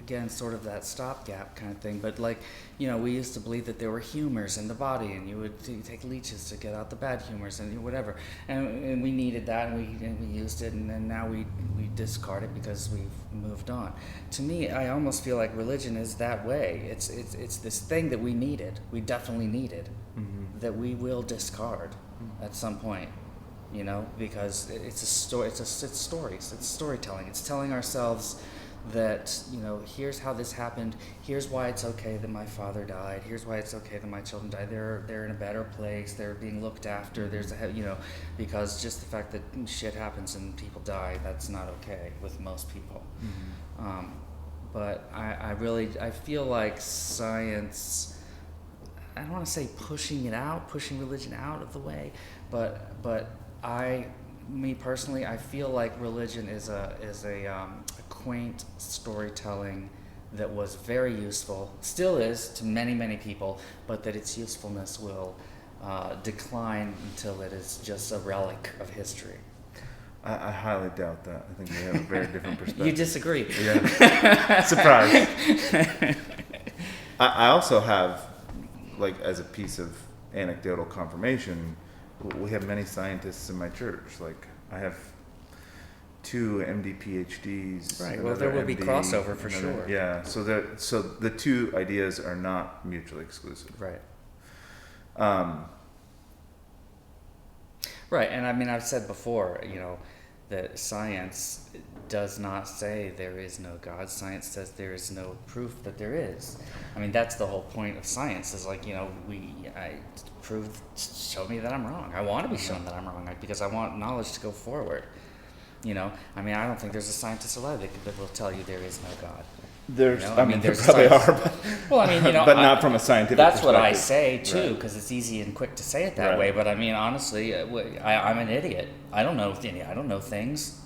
again, sort of that stopgap kind of thing. But we used to believe that there were humors in the body, and you would take leeches to get out the bad humors and whatever. And we needed that, and we used it, and then now we discard it because we've moved on. To me, I almost feel like religion is that way. It's this thing that we needed. We definitely needed, that we will discard at some point. Because it's a story. It's stories. It's storytelling. It's telling ourselves that here's how this happened. Here's why it's okay that my father died. Here's why it's okay that my children died. They're in a better place. They're being looked after. There's because just the fact that shit happens and people die, that's not okay with most people. But I feel like science, I don't want to say pushing religion out of the way, but me personally, I feel like religion is a quaint storytelling that was very useful, still is to many, many people, but that its usefulness will decline until it is just a relic of history. I highly doubt that. I think we have a very different perspective. You disagree? Yeah. Surprise. I also have, as a piece of anecdotal confirmation, we have many scientists in my church. I have 2 MD PhDs. Right. Well, there will be crossover for sure. Yeah. So the two ideas are not mutually exclusive. Right. Right. And I mean, I've said before, that science does not say there is no God. Science says there is no proof that there is. I mean, that's the whole point of science. Is show me that I'm wrong. I want to be shown that I'm wrong because I want knowledge to go forward. I mean, I don't think there's a scientist alive that will tell you there is no God. There probably are, but, well, I mean, but not from a scientific that's perspective. what I say, too, because it's easy and quick to say it that way. But, I mean, honestly, I'm an idiot. I don't know things,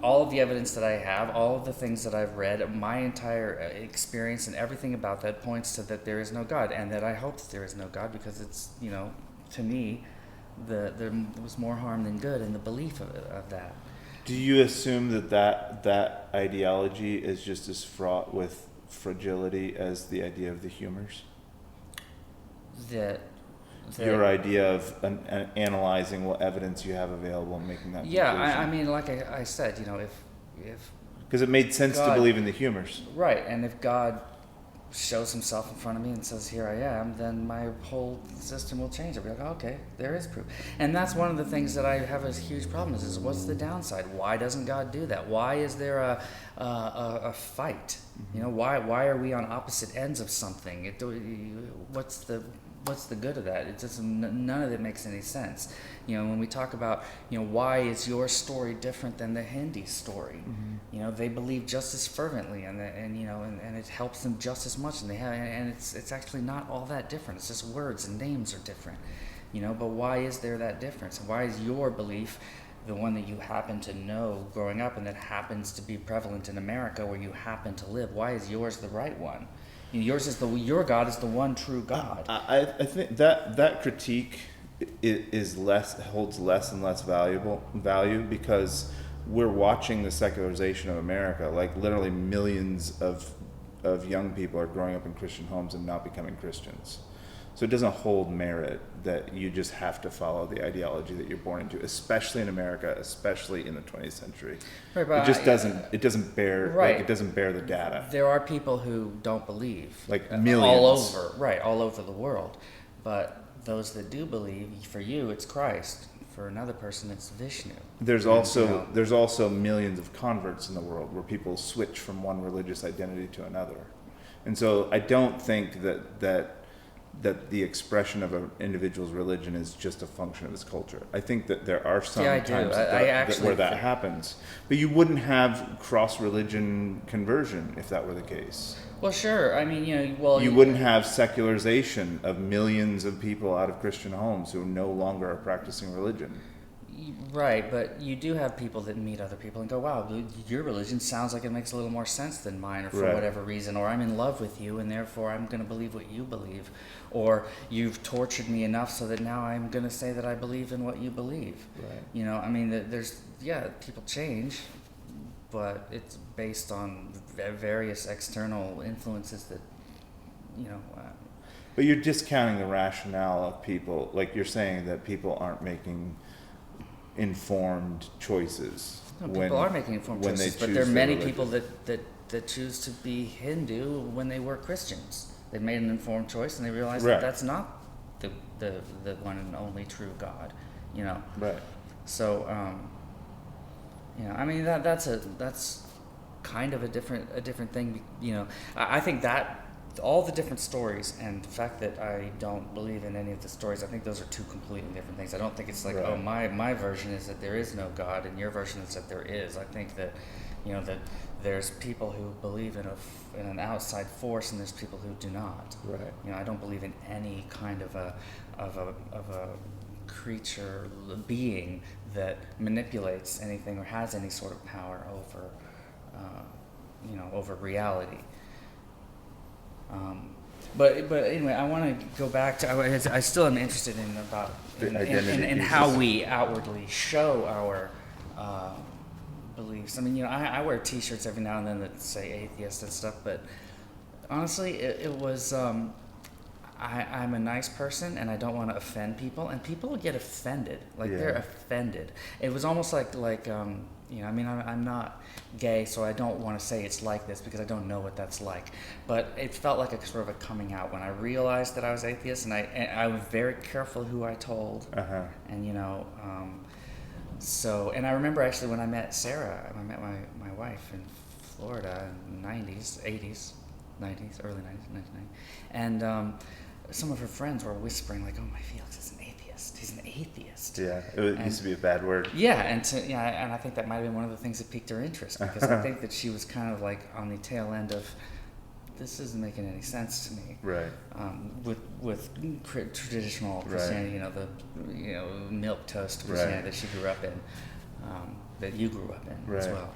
all of the evidence that I have, all of the things that I've read, my entire experience and everything about that points to that there is no God, and that I hope that there is no God because it's, to me, there was more harm than good in the belief of that. Do you assume that ideology is just as fraught with fragility as the idea of the humors? That Your idea of analyzing what evidence you have available and making that yeah, conclusion. I mean, like I said, if Because it made sense to God- believe in the humors. right, and if God shows himself in front of me and says, "Here I am," then my whole system will change. I'll be like, oh, "Okay, there is proof." And that's one of the things that I have a huge problem is what's the downside? Why doesn't God do that? Why is there a fight? Why are we on opposite ends of something? What's the good of that? It just none of it makes any sense. When we talk about why is your story different than the Hindi story? They believe just as fervently, and it helps them just as much, and it's actually not all that different. It's just words and names are different. But why is there that difference? Why is your belief the one that you happen to know growing up and that happens to be prevalent in America where you happen to live? Why is yours the right one? Your God is the one true God. I think that critique holds less and less value because we're watching the secularization of America. Like literally millions of young people are growing up in Christian homes and not becoming Christians. So it doesn't hold merit that you just have to follow the ideology that you're born into, especially in America, especially in the 20th century. Right, but it just doesn't bear right. it doesn't bear the data. There are people who don't believe, like millions, all over the world. But those that do believe, for you it's Christ. For another person, it's Vishnu. There's also millions of converts in the world where people switch from one religious identity to another, and so I don't think that the expression of an individual's religion is just a function of his culture. I think that there are some times where that happens, but you wouldn't have cross-religion conversion if that were the case. Well, sure. I mean, you wouldn't have secularization of millions of people out of Christian homes who no longer are practicing religion. Right, but you do have people that meet other people and go, "Wow, your religion sounds like it makes a little more sense than mine," or for whatever reason, or "I'm in love with you and therefore I'm going to believe what you believe," or "You've tortured me enough so that now I'm going to say that I believe in what you believe." Right. I mean, people change, but it's based on various external influences that, But you're discounting the rationale of people, like you're saying that people aren't making informed choices. No, people are making informed choices, but there are many people that choose to be Hindu when they were Christians. They made an informed choice and they realized that that's not the one and only true God, Right. So, I mean that's kind of a different thing. I think that all the different stories and the fact that I don't believe in any of the stories, I think those are two completely different things. I don't think it's like, oh, my version is that there is no God and your version is that there is. I think that, that there's people who believe in an outside force and there's people who do not. Right. I don't believe in any kind of a creature being that manipulates anything or has any sort of power over, over reality. But anyway, I want to go back to. I still am interested in how we outwardly show our beliefs. I mean, I wear T-shirts every now and then that say atheist and stuff, but honestly, it was. I'm a nice person and I don't want to offend people, and people get offended. They're offended. It was almost like I mean, I'm not gay, so I don't want to say it's like this because I don't know what that's like. But it felt like a sort of a coming out when I realized that I was atheist, and I was very careful who I told. Uh-huh. And and I remember actually when I met Sarah, I met my wife in Florida in the 90s, 80s, 90s, early 90s, 1990, and some of her friends were whispering like, "Oh, my Felix is an atheist. He's an atheist." Yeah, it used to be a bad word. Yeah, and I think that might have been one of the things that piqued her interest, because I think that she was kind of like on the tail end of, this isn't making any sense to me. Right. With traditional Christianity, the milk toast Christianity that she grew up in, that you grew up in as well.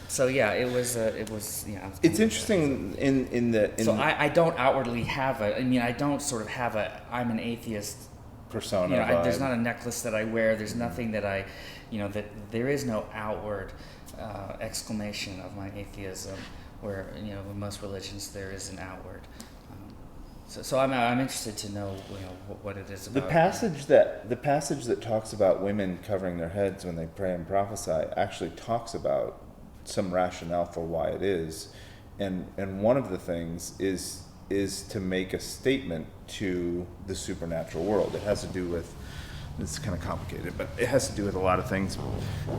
So yeah, it was. It's interesting in that. So I don't outwardly have I don't sort of have I'm an atheist persona. There's not a necklace that I wear. There's nothing that that there is no outward exclamation of my atheism, where in most religions there is an outward. So I'm interested to know what it is about. The passage that talks about women covering their heads when they pray and prophesy actually talks about some rationale for why it is, and one of the things is to make a statement to the supernatural world. It has to do with, it's kind of complicated, but it has to do with a lot of things,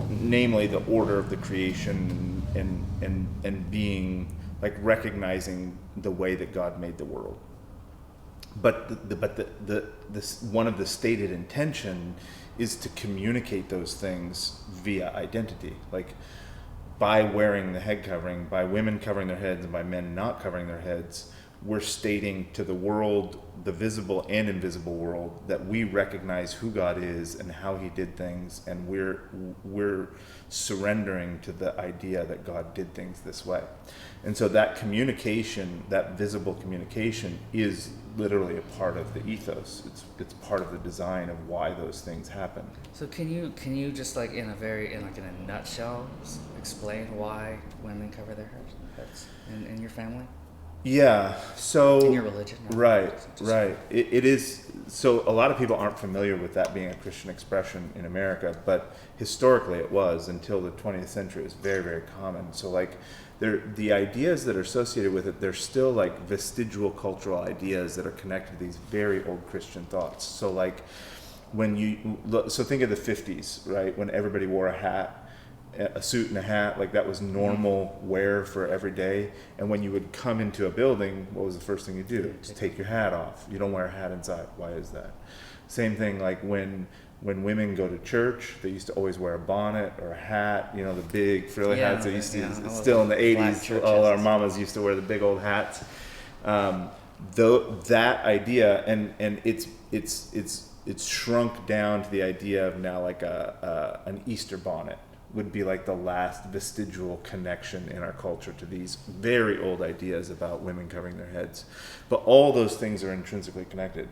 namely the order of the creation and being like recognizing the way that God made the world. But the one of the stated intention is to communicate those things via identity, like by wearing the head covering, by women covering their heads and by men not covering their heads, we're stating to the world, the visible and invisible world, that we recognize who God is and how he did things, and we're surrendering to the idea that God did things this way. And so that communication, that visible communication, is literally a part of the ethos. It's part of the design of why those things happen. So can you just like in a nutshell explain why women cover their heads in your family? Yeah, so in your religion, right. It is. So a lot of people aren't familiar with that being a Christian expression in America, but historically it was until the 20th century. It was very, very common. So like, the ideas that are associated with it, they're still like vestigial cultural ideas that are connected to these very old Christian thoughts. So like, so think of the 50s, right? When everybody wore a hat. A suit and a hat, like that was normal wear for every day. And when you would come into a building, what was the first thing you do? Just take your hat off. You don't wear a hat inside. Why is that? Same thing like when women go to church, they used to always wear a bonnet or a hat, the big frilly hats. They used to, still in the 80s, all our mamas used to wear the big old hats. Though that idea, and it's shrunk down to the idea of now like an Easter bonnet would be like the last vestigial connection in our culture to these very old ideas about women covering their heads. But all those things are intrinsically connected.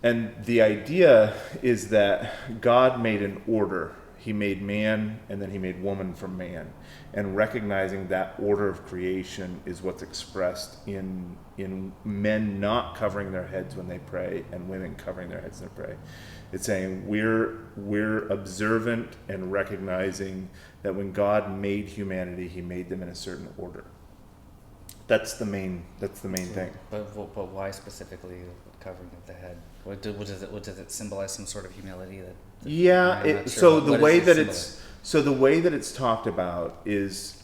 And the idea is that God made an order. He made man and then he made woman from man. And recognizing that order of creation is what's expressed in men not covering their heads when they pray and women covering their heads when they pray. It's saying we're observant and recognizing that when God made humanity, he made them in a certain order. That's the main thing. But why specifically covering of the head? What does it symbolize? Some sort of humility that So the way that it's talked about is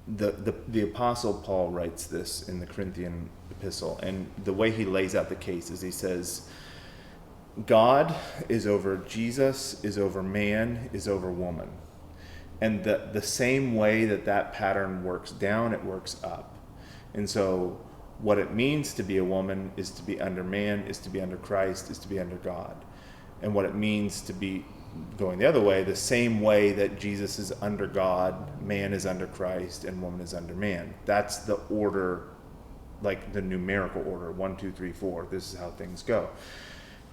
the Apostle Paul writes this in the Corinthian epistle, and the way he lays out the case is he says, God is over Jesus, is over man, is over woman. And the same way that pattern works down, it works up. And so what it means to be a woman is to be under man, is to be under Christ, is to be under God. And what it means to be going the other way, the same way that Jesus is under God, man is under Christ, and woman is under man. That's the order, like the numerical order, 1, 2, 3, 4. This is how things go.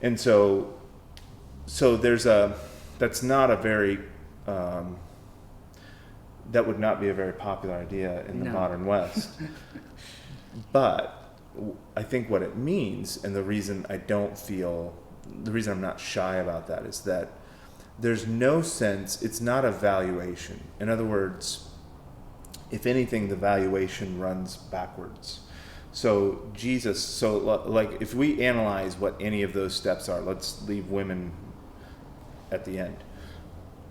And so that's not a very, that would not be a very popular idea in the modern West. But I think what it means, and the reason I'm not shy about that, is that there's no sense, it's not a valuation. In other words, if anything, the valuation runs backwards. So like if we analyze what any of those steps are, let's leave women at the end.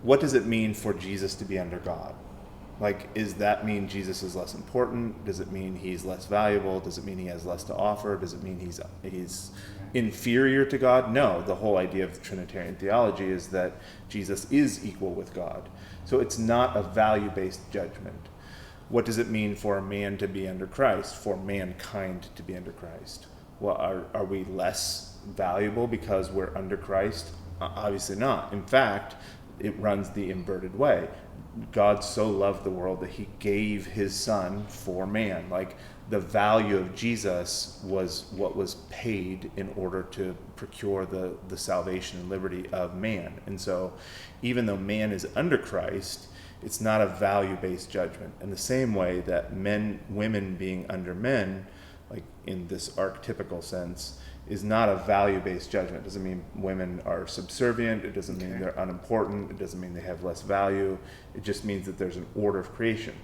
What does it mean for Jesus to be under God? Like, does that mean Jesus is less important? Does it mean he's less valuable? Does it mean he has less to offer? Does it mean he's inferior to God? No, the whole idea of Trinitarian theology is that Jesus is equal with God. So it's not a value-based judgment. What does it mean for a man to be under Christ, for mankind to be under Christ? Well, are we less valuable because we're under Christ? Obviously not. In fact, it runs the inverted way. God so loved the world that he gave his son for man. Like, the value of Jesus was what was paid in order to procure the salvation and liberty of man. And so even though man is under Christ, it's not a value-based judgment. In the same way that women being under men, like in this archetypical sense, is not a value-based judgment. It doesn't mean women are subservient. It doesn't mean they're unimportant. It doesn't mean they have less value. It just means that there's an order of creation.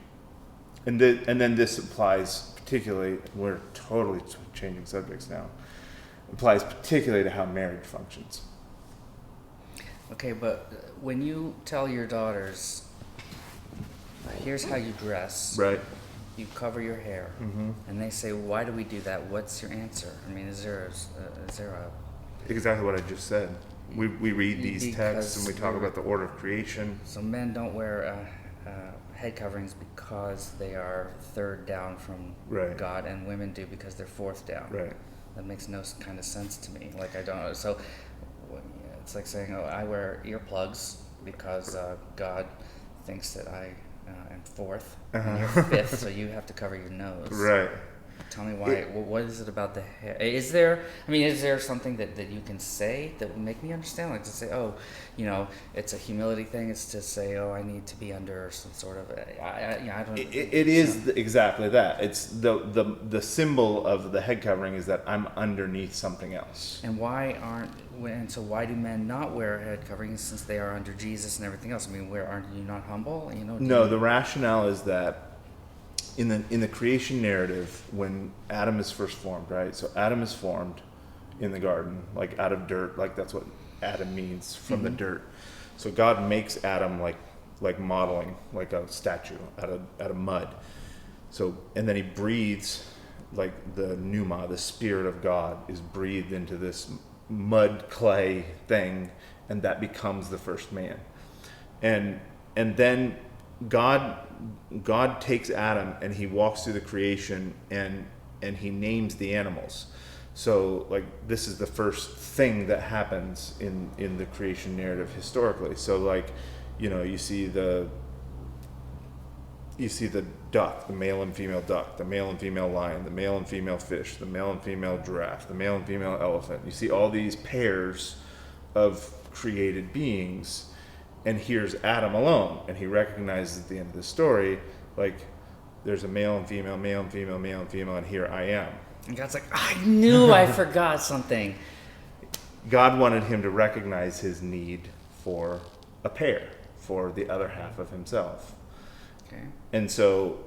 And then this applies particularly, we're totally changing subjects now, applies particularly to how marriage functions. Okay, but when you tell your daughters, here's how you dress, Right. you cover your hair, and they say, why do we do that? What's your answer? I mean, is there a Exactly what I just said. We read these texts and we talk about the order of creation. So men don't wear head coverings because they are third down from Right. God, and women do because they're fourth down. Right. That makes no kind of sense to me. Like, I don't know. So it's like saying, oh, I wear earplugs because God thinks that I am fourth and you're fifth, so you have to cover your nose. Right. Tell me why. What is it about the hair? Is there something that you can say that would make me understand? Like to say, oh, it's a humility thing. It's to say, oh, I need to be under some sort of. I don't. It is exactly that. It's the symbol of the head covering is that I'm underneath something else. And so why do men not wear head coverings since they are under Jesus and everything else? I mean, aren't you not humble? No, the rationale is that in the creation narrative, when Adam is first formed, right? So Adam is formed in the garden, like out of dirt, like that's what Adam means, from the dirt. So God makes Adam like modeling, like a statue out of mud. So, and then he breathes, like the pneuma, the spirit of God is breathed into this mud clay thing, and that becomes the first man. And then God takes Adam and he walks through the creation and he names the animals. So like this is the first thing that happens in the creation narrative historically. So like, you see the duck, the male and female duck, the male and female lion, the male and female fish, the male and female giraffe, the male and female elephant. You see all these pairs of created beings. And here's Adam alone, and he recognizes at the end of the story, like, there's a male and female, male and female, male and female, and here I am. And God's like, I knew I forgot something. God wanted him to recognize his need for a pair, for the other half of himself. Okay. And so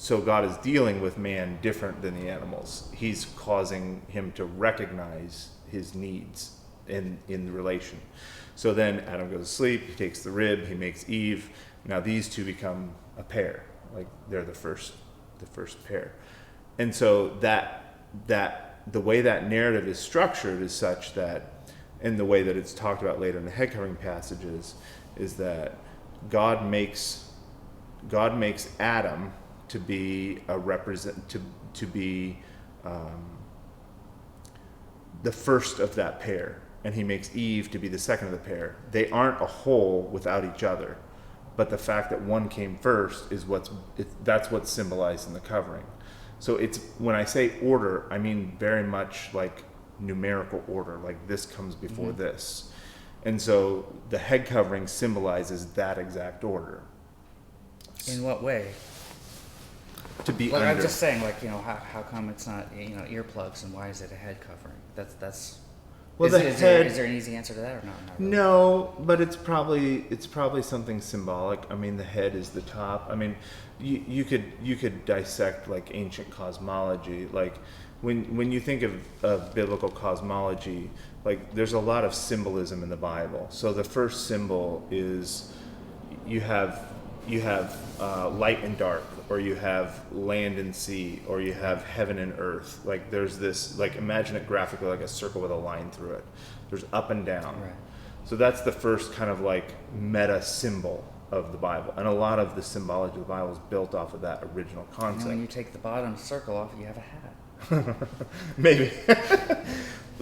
God is dealing with man different than the animals. He's causing him to recognize his needs in the relation. So then Adam goes to sleep, he takes the rib, he makes Eve. Now these two become a pair. Like they're the first pair. And so that the way that narrative is structured is such that, and the way that it's talked about later in the head covering passages, is that God makes Adam to be the first of that pair. And he makes Eve to be the second of the pair. They aren't a whole without each other, but the fact that one came first is that's what's symbolized in the covering. So it's, when I say order, I mean very much like numerical order, like this comes before this. And so the head covering symbolizes that exact order. In what way? To be Like, under. I'm just saying, like, how come it's not, earplugs, and why is it a head covering? That's. Well, is there an easy answer to that or not? Not really? No, but it's probably something symbolic. I mean, the head is the top. I mean, you could dissect like ancient cosmology. Like when you think of biblical cosmology, like there's a lot of symbolism in the Bible. So the first symbol is you have light and dark, or you have land and sea, or you have heaven and earth. Like there's this, like imagine it graphically like a circle with a line through it. There's up and down. Right. So that's the first kind of like meta symbol of the Bible. And a lot of the symbology of the Bible is built off of that original concept. And when you take the bottom circle off, you have a hat. Maybe.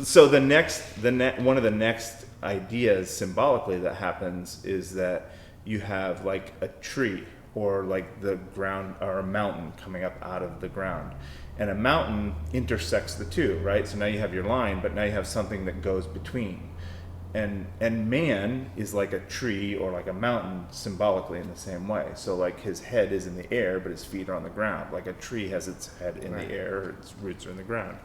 So one of the next ideas symbolically that happens is that you have like a tree or like the ground or a mountain coming up out of the ground. And a mountain intersects the two, right? So now you have your line, but now you have something that goes between. And man is like a tree or like a mountain symbolically in the same way. So like his head is in the air, but his feet are on the ground. Like a tree has its head in the air, its roots are in the ground.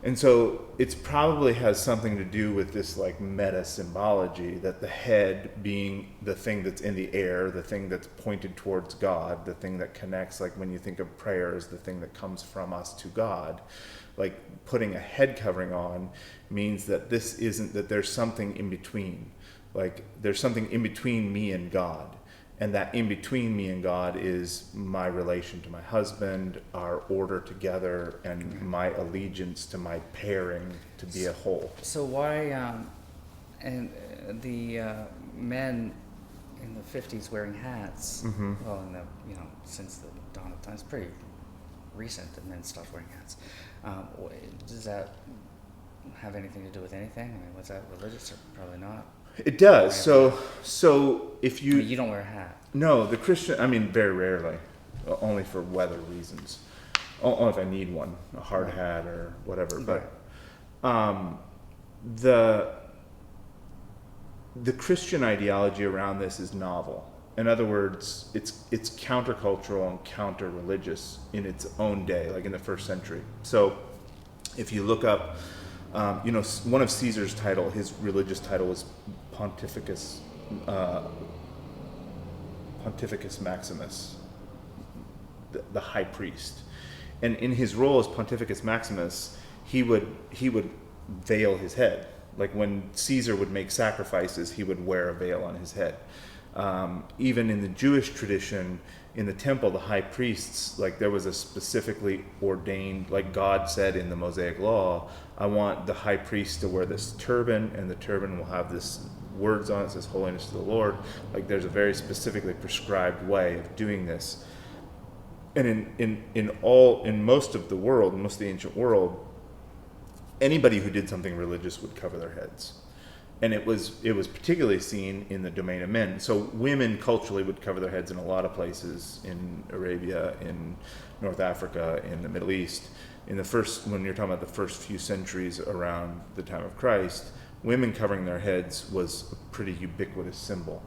And so it's probably has something to do with this like meta symbology, that the head being the thing that's in the air, the thing that's pointed towards God, the thing that connects, like when you think of prayer as the thing that comes from us to God, like putting a head covering on means that this isn't, that there's something in between. Like there's something in between me and God. And that in between me and God is my relation to my husband, our order together, and my allegiance to my pairing to be a whole. So why, and the men in the 50s wearing hats, well, in the, since the dawn of time, it's pretty recent that men stopped wearing hats. Does that have anything to do with anything? I mean, was that religious or probably not? It does. So if you... You don't wear a hat. No, the Christian, very rarely, only for weather reasons. Only if I need one, a hard hat or whatever. Right. But the Christian ideology around this is novel. In other words, it's countercultural and counter-religious in its own day, like in the first century. So if you look up, one of Caesar's title, his religious title was Pontificus Maximus, the high priest. And in his role as Pontificus Maximus, he would veil his head. Like when Caesar would make sacrifices, he would wear a veil on his head. Even in the Jewish tradition, in the temple, the high priests, like there was a specifically ordained, like God said in the Mosaic Law, I want the high priest to wear this turban, and the turban will have this words on it, says holiness to the Lord. Like there's a very specifically prescribed way of doing this. And in most of the world, most of the ancient world, anybody who did something religious would cover their heads. And it was particularly seen in the domain of men. So women culturally would cover their heads in a lot of places, in Arabia, in North Africa, in the Middle East. When you're talking about the first few centuries around the time of Christ, women covering their heads was a pretty ubiquitous symbol.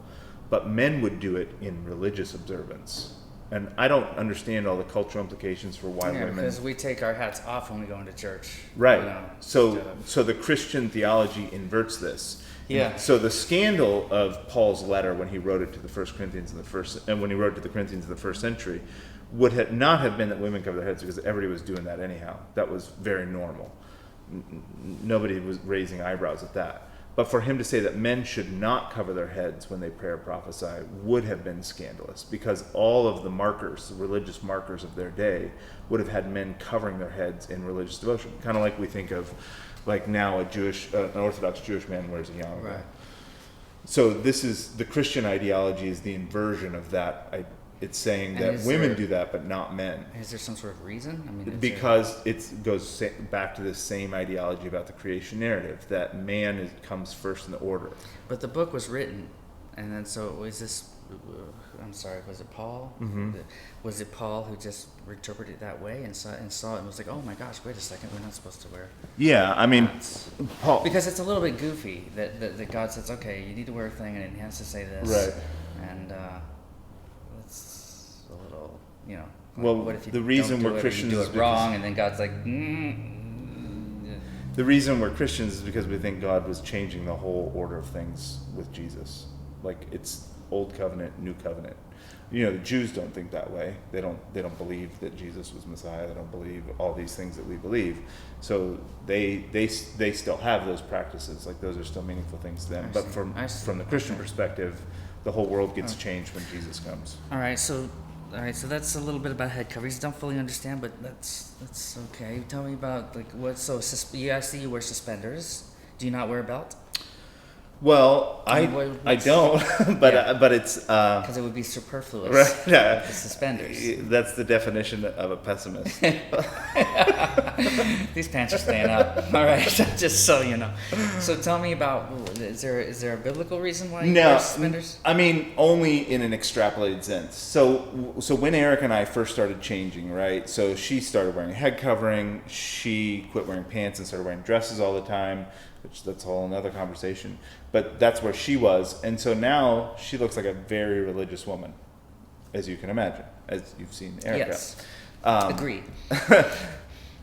But men would do it in religious observance. And I don't understand all the cultural implications for why women... because we take our hats off when we go into church. Right. So the Christian theology inverts this. Yeah. So the scandal of Paul's letter when he wrote it to the Corinthians in the first century would not have been that women cover their heads, because everybody was doing that anyhow. That was very normal. Nobody was raising eyebrows at that. But for him to say that men should not cover their heads when they pray or prophesy would have been scandalous, because all of the religious markers of their day would have had men covering their heads in religious devotion. Kind of like we think of, like now an Orthodox Jewish man wears a yarmulke. Right. So this is, the Christian ideology is the inversion of that. It's saying that women do that, but not men. Is there some sort of reason? Because it goes back to this same ideology about the creation narrative, that man comes first in the order. But the book was written, and then so was this... I'm sorry, was it Paul? Mm-hmm. Was it Paul who just interpreted it that way and saw it and was like, oh my gosh, wait a second, we're not supposed to wear... Yeah, hats. Paul... Because it's a little bit goofy that God says, okay, you need to wear a thing, and it has to say this. Right. And it's a little, Well, what if you the reason don't do we're it, Christians or you is do it wrong, because... and then God's like, The reason we're Christians is because we think God was changing the whole order of things with Jesus. Like, it's Old Covenant, New Covenant. The Jews don't think that way. They don't believe that Jesus was Messiah. They don't believe all these things that we believe. So they still have those practices. Like, those are still meaningful things to them. But from the Christian perspective, the whole world gets changed when Jesus comes. All right, so that's a little bit about head coverings. Don't fully understand, but that's okay. Tell me about, like, what? So I see you wear suspenders. Do you not wear a belt? Well, I don't, but Yeah. but it's Because it would be superfluous. right. Yeah. The suspenders. That's the definition of a pessimist. These pants are staying up. All right, just so you know. So tell me about, is there a biblical reason why you wear suspenders? I mean, only in an extrapolated sense. So when Eric and I first started changing, right? So she started wearing a head covering. She quit wearing pants and started wearing dresses all the time, which that's a whole another conversation. But that's where she was. And so now she looks like a very religious woman, as you can imagine, as you've seen Erica. Yes. Agreed.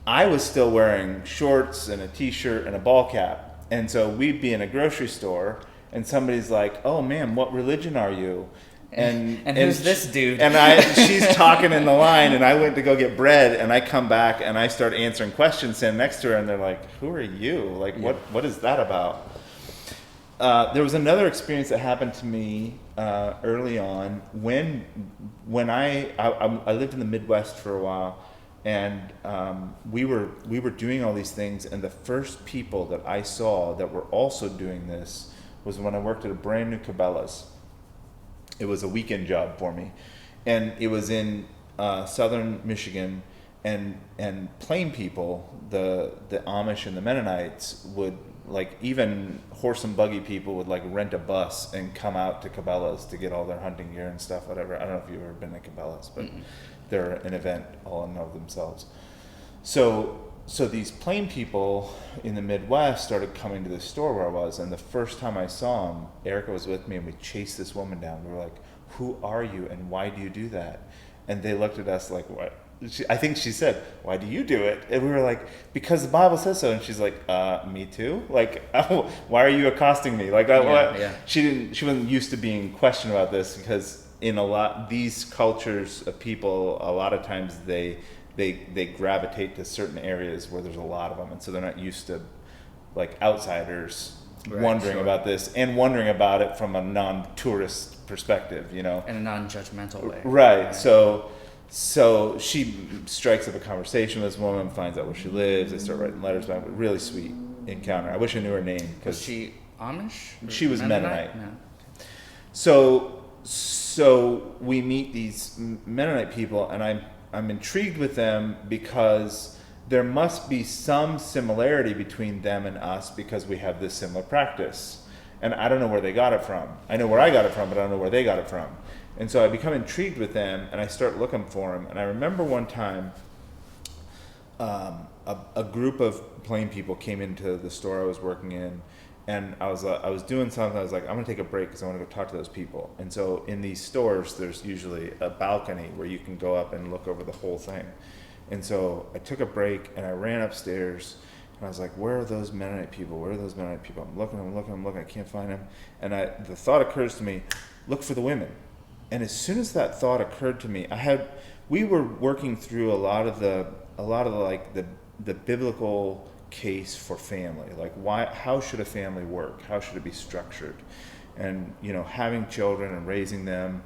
I was still wearing shorts and a t-shirt and a ball cap. And so we'd be in a grocery store and somebody's like, "Oh man, what religion are you?" And who's this dude? And she's talking in the line, and I went to go get bread, and I come back and I start answering questions, stand next to her, and they're like, "Who are you? Like, what is that about?" There was another experience that happened to me early on when I lived in the Midwest for a while, and we were doing all these things, and the first people that I saw that were also doing this was when I worked at a brand new Cabela's. It was a weekend job for me, and it was in southern Michigan, and plain people, the Amish and the Mennonites would, like, even horse and buggy people would like rent a bus and come out to Cabela's to get all their hunting gear and stuff, whatever. I don't know if you've ever been to Cabela's, but they're an event all in and of themselves. So these plain people in the Midwest started coming to the store where I was, and the first time I saw them, Erica was with me, and we chased this woman down. We were like, "Who are you, and why do you do that?" And they looked at us like, "What?" I think she said, "Why do you do it?" And we were like, "Because the Bible says so." And she's like, "Me too? Like, why are you accosting me?" Like, Yeah. She wasn't used to being questioned about this, because in these cultures of people, a lot of times they gravitate to certain areas where there's a lot of them, and so they're not used to like outsiders wondering about this and wondering about it from a non-tourist perspective, you know, in a non-judgmental way. Right. So she strikes up a conversation with this woman, finds out where she lives. They start writing letters back. Really sweet encounter. I wish I knew her name, because Was she Amish? She was Mennonite. No. So we meet these Mennonite people, and I'm intrigued with them because there must be some similarity between them and us, because we have this similar practice. And I don't know where they got it from. I know where I got it from, but I don't know where they got it from. And so I become intrigued with them, and I start looking for them. And I remember one time, a group of plain people came into the store I was working in, and I was doing something. I was like, I'm gonna take a break because I want to go talk to those people. And so in these stores, there's usually a balcony where you can go up and look over the whole thing. And so I took a break and I ran upstairs, and I was like, where are those Mennonite people? Where are those Mennonite people? I'm looking. I can't find them. And the thought occurs to me, look for the women. And as soon as that thought occurred to me, we were working through a lot of the biblical case for family. Like, how should a family work? How should it be structured? And, you know, having children and raising them,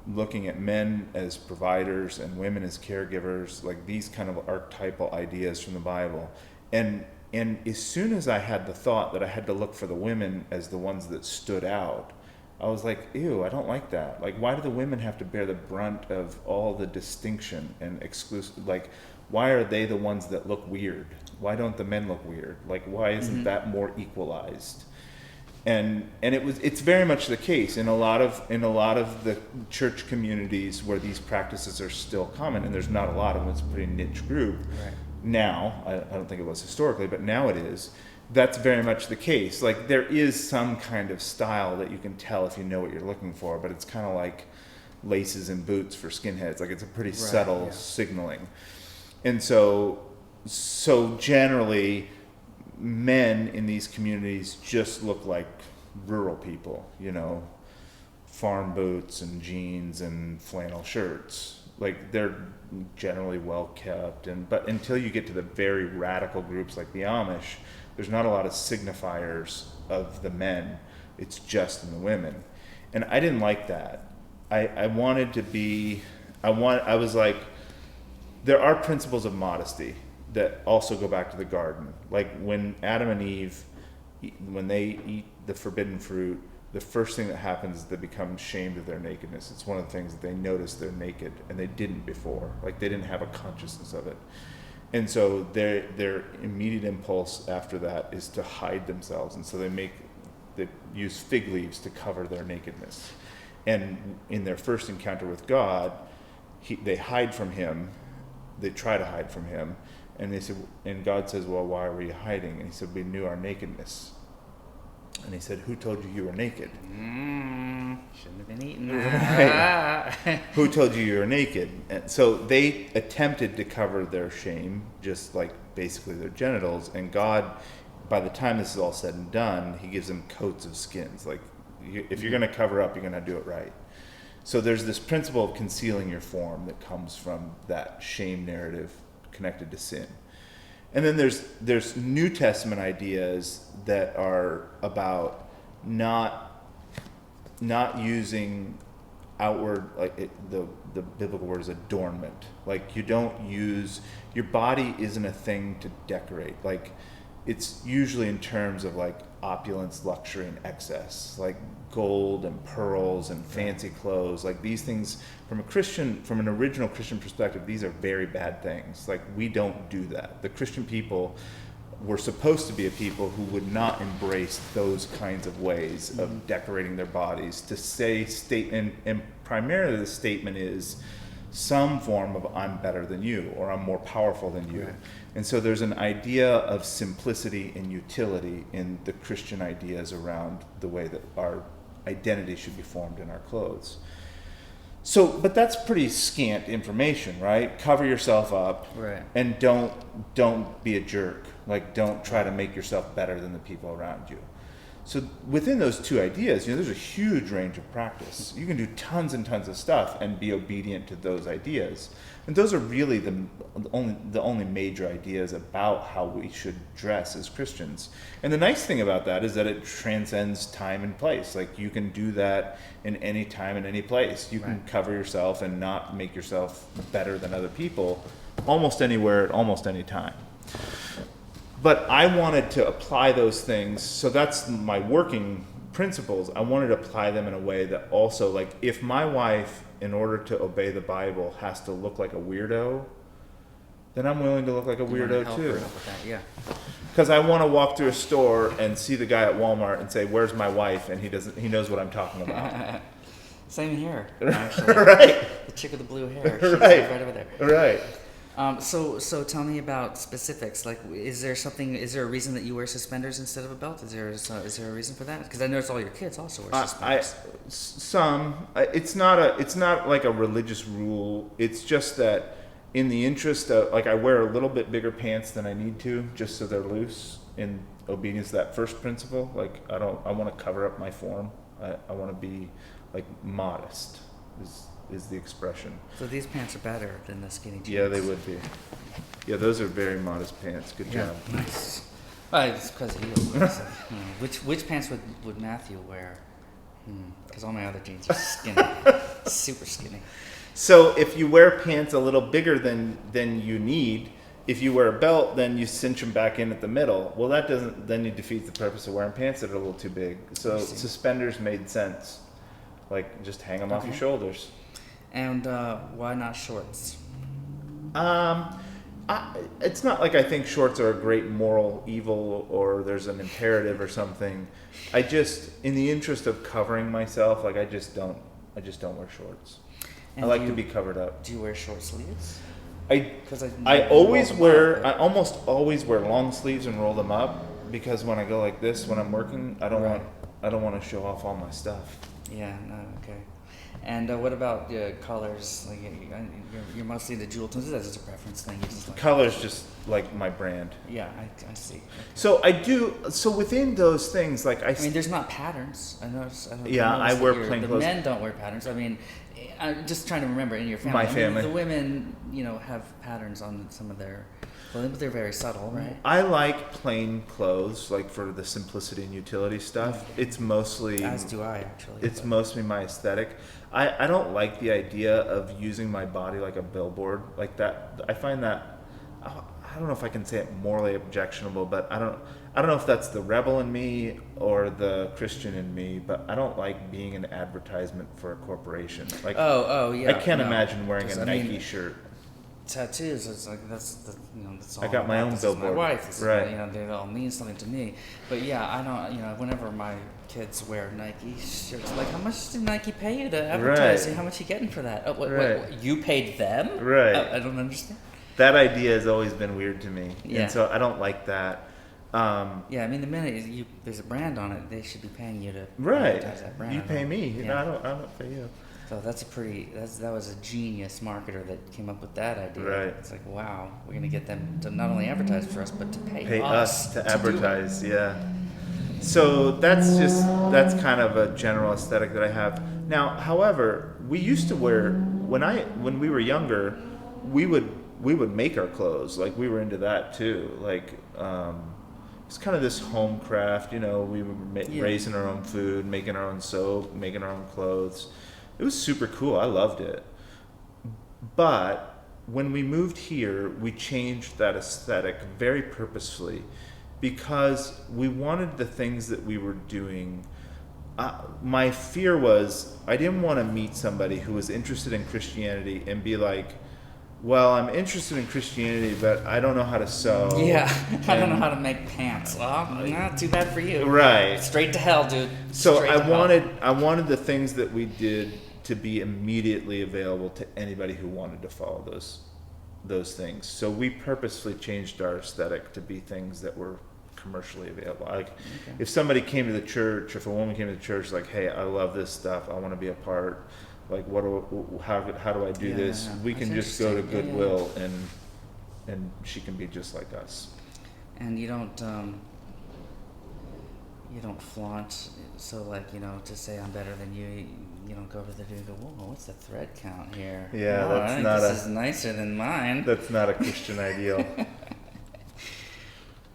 looking at men as providers and women as caregivers, like these kind of archetypal ideas from the Bible. And as soon as I had the thought that I had to look for the women as the ones that stood out, I was like, ew, I don't like that. Like, why do the women have to bear the brunt of all the distinction and exclusive? Like, why are they the ones that look weird? Why don't the men look weird? Like, why isn't that more equalized? And it's very much the case in a lot of the church communities where these practices are still common, and there's not a lot of them. It's a pretty niche group. Right. Now, I don't think it was historically, but now it is. That's very much the case. Like, there is some kind of style that you can tell if you know what you're looking for, but it's kind of like laces and boots for skinheads. Like, it's a pretty subtle signaling. And so generally, men in these communities just look like rural people, you know, farm boots and jeans and flannel shirts. Like, they're generally well kept, but until you get to the very radical groups like the Amish, there's not a lot of signifiers of the men. It's just in the women. And I didn't like that. I wanted to be, I was like, there are principles of modesty that also go back to the garden. Like, when Adam and Eve when they eat the forbidden fruit, the first thing that happens is they become ashamed of their nakedness. It's one of the things that they notice they're naked, and they didn't before. Like, they didn't have a consciousness of it. And so their immediate impulse after that is to hide themselves. And so they use fig leaves to cover their nakedness. And in their first encounter with God, they hide from him. They try to hide from him. And they said, and God says, well, why were you hiding? And he said, we knew our nakedness. And he said, who told you were naked? Shouldn't have been eaten that. Right. Who told you were naked? And so they attempted to cover their shame, just like basically their genitals. And God, by the time this is all said and done, he gives them coats of skins. Like, if you're going to cover up, you're going to do it right. So there's this principle of concealing your form that comes from that shame narrative connected to sin. And then there's New Testament ideas that are about not using outward, like the biblical word is adornment. Like, you don't use, your body isn't a thing to decorate. Like, it's usually in terms of like opulence, luxury, and excess, like gold and pearls and fancy clothes. Like, these things from an original Christian perspective, these are very bad things. Like, we don't do that. The Christian people were supposed to be a people who would not embrace those kinds of ways of decorating their bodies. To say and primarily the statement is some form of I'm better than you, or I'm more powerful than you. Right. And so there's an idea of simplicity and utility in the Christian ideas around the way that our identity should be formed in our clothes. So, but that's pretty scant information, right? Cover yourself up, right, and don't be a jerk. Like, don't try to make yourself better than the people around you. So within those two ideas, there's a huge range of practice. You can do tons and tons of stuff and be obedient to those ideas. And those are really the only major ideas about how we should dress as Christians. And the nice thing about that is that it transcends time and place. Like, you can do that in any time and any place. You can cover yourself and not make yourself better than other people almost anywhere at almost any time. But I wanted to apply those things, so that's my working principles. I wanted to apply them in a way that also, like, if my wife, in order to obey the Bible, has to look like a weirdo, then I'm willing to look like a weirdo too. Yeah. Because I want to walk through a store and see the guy at Walmart and say, "Where's my wife?" And he knows what I'm talking about. Same here, actually. Right. The chick with the blue hair. She's Right over there. Right. So tell me about specifics. Like, is there a reason that you wear suspenders instead of a belt? Is there a reason for that? Because I notice all your kids also wear suspenders. It's not like a religious rule. It's just that in the interest of, like, I wear a little bit bigger pants than I need to, just so they're loose in obedience to that first principle. Like, I want to cover up my form. I want to be, like, modest is the expression. So these pants are better than the skinny jeans. Yeah, they would be. Yeah, those are very modest pants. Good job. Nice. It's because which pants would Matthew wear? Because all my other jeans are skinny, super skinny. So if you wear pants a little bigger than you need, if you wear a belt, then you cinch them back in at the middle. Well, then you defeat the purpose of wearing pants that are a little too big. So suspenders made sense. Like, just hang them off your shoulders. And why not shorts? It's not like I think shorts are a great moral evil or there's an imperative or something. I just, in the interest of covering myself, like, I just don't wear shorts. And I like to be covered up. Do you wear short sleeves? I almost always wear long sleeves and roll them up, because when I go like this when I'm working, I don't want to show off all my stuff. Yeah, no, okay. And what about colors? Like, you're mostly into jewel tones. That's just a preference thing. You just like colors, just like my brand. Yeah, I see. Okay. So I do. So within those things, like I mean, there's not patterns. I wear plain clothes. The men don't wear patterns. I mean, I'm just trying to remember in your family. My family. The women, have patterns on some of their clothing, but they're very subtle, right? I like plain clothes, like, for the simplicity and utility stuff. Okay. It's mostly. As do I, actually. It's mostly my aesthetic. I don't like the idea of using my body like a billboard like that. I find that, I don't know if I can say it morally objectionable, but I don't know if that's the rebel in me or the Christian in me, but I don't like being an advertisement for a corporation. Like, yeah. I can't no. imagine wearing 'Cause, a I Nike mean, shirt. tattoos, it's like that's all I got my about. own This is my billboard. wife. This is Right. they all mean something to me. But yeah, I don't. Whenever my kids wear Nike shirts, like, how much did Nike pay you to advertise? Right. How much are you getting for that? Oh, Right. what, you paid them? Right. I don't understand. That idea has always been weird to me, Yeah. and so I don't like that. Yeah, I mean, the minute there's a brand on it, they should be paying you to Right. advertise that brand. You pay me. Yeah. I don't pay you. So that was a genius marketer that came up with that idea. Right. It's like, wow, we're gonna get them to not only advertise for us, but to pay us to do it. advertise. Yeah. So that's kind of a general aesthetic that I have. Now, however, we used to wear when we were younger, we would make our clothes. Like, we were into that too. Like, it's kind of this home craft, we were raising our own food, making our own soap, making our own clothes. It was super cool. I loved it. But when we moved here, we changed that aesthetic very purposefully because we wanted the things that we were doing. My fear was I didn't want to meet somebody who was interested in Christianity and be like, well, I'm interested in Christianity, but I don't know how to sew. Yeah, I don't know how to make pants. Well, not too bad for you. Right. Straight to hell, dude. So Straight to hell. I wanted the things that we did to be immediately available to anybody who wanted to follow those things. So we purposefully changed our aesthetic to be things that were commercially available. Like, if somebody came to the church, if a woman came to the church, like, hey, I love this stuff, I want to be a part. Like, how do I do this? Yeah, We that's can just go to interesting. Goodwill and she can be just like us. And you don't flaunt. So, like, to say I'm better than you, you don't go over there and go, whoa, what's the thread count here? Yeah, Oh, that's I think not this is nicer than mine. That's not a Christian ideal.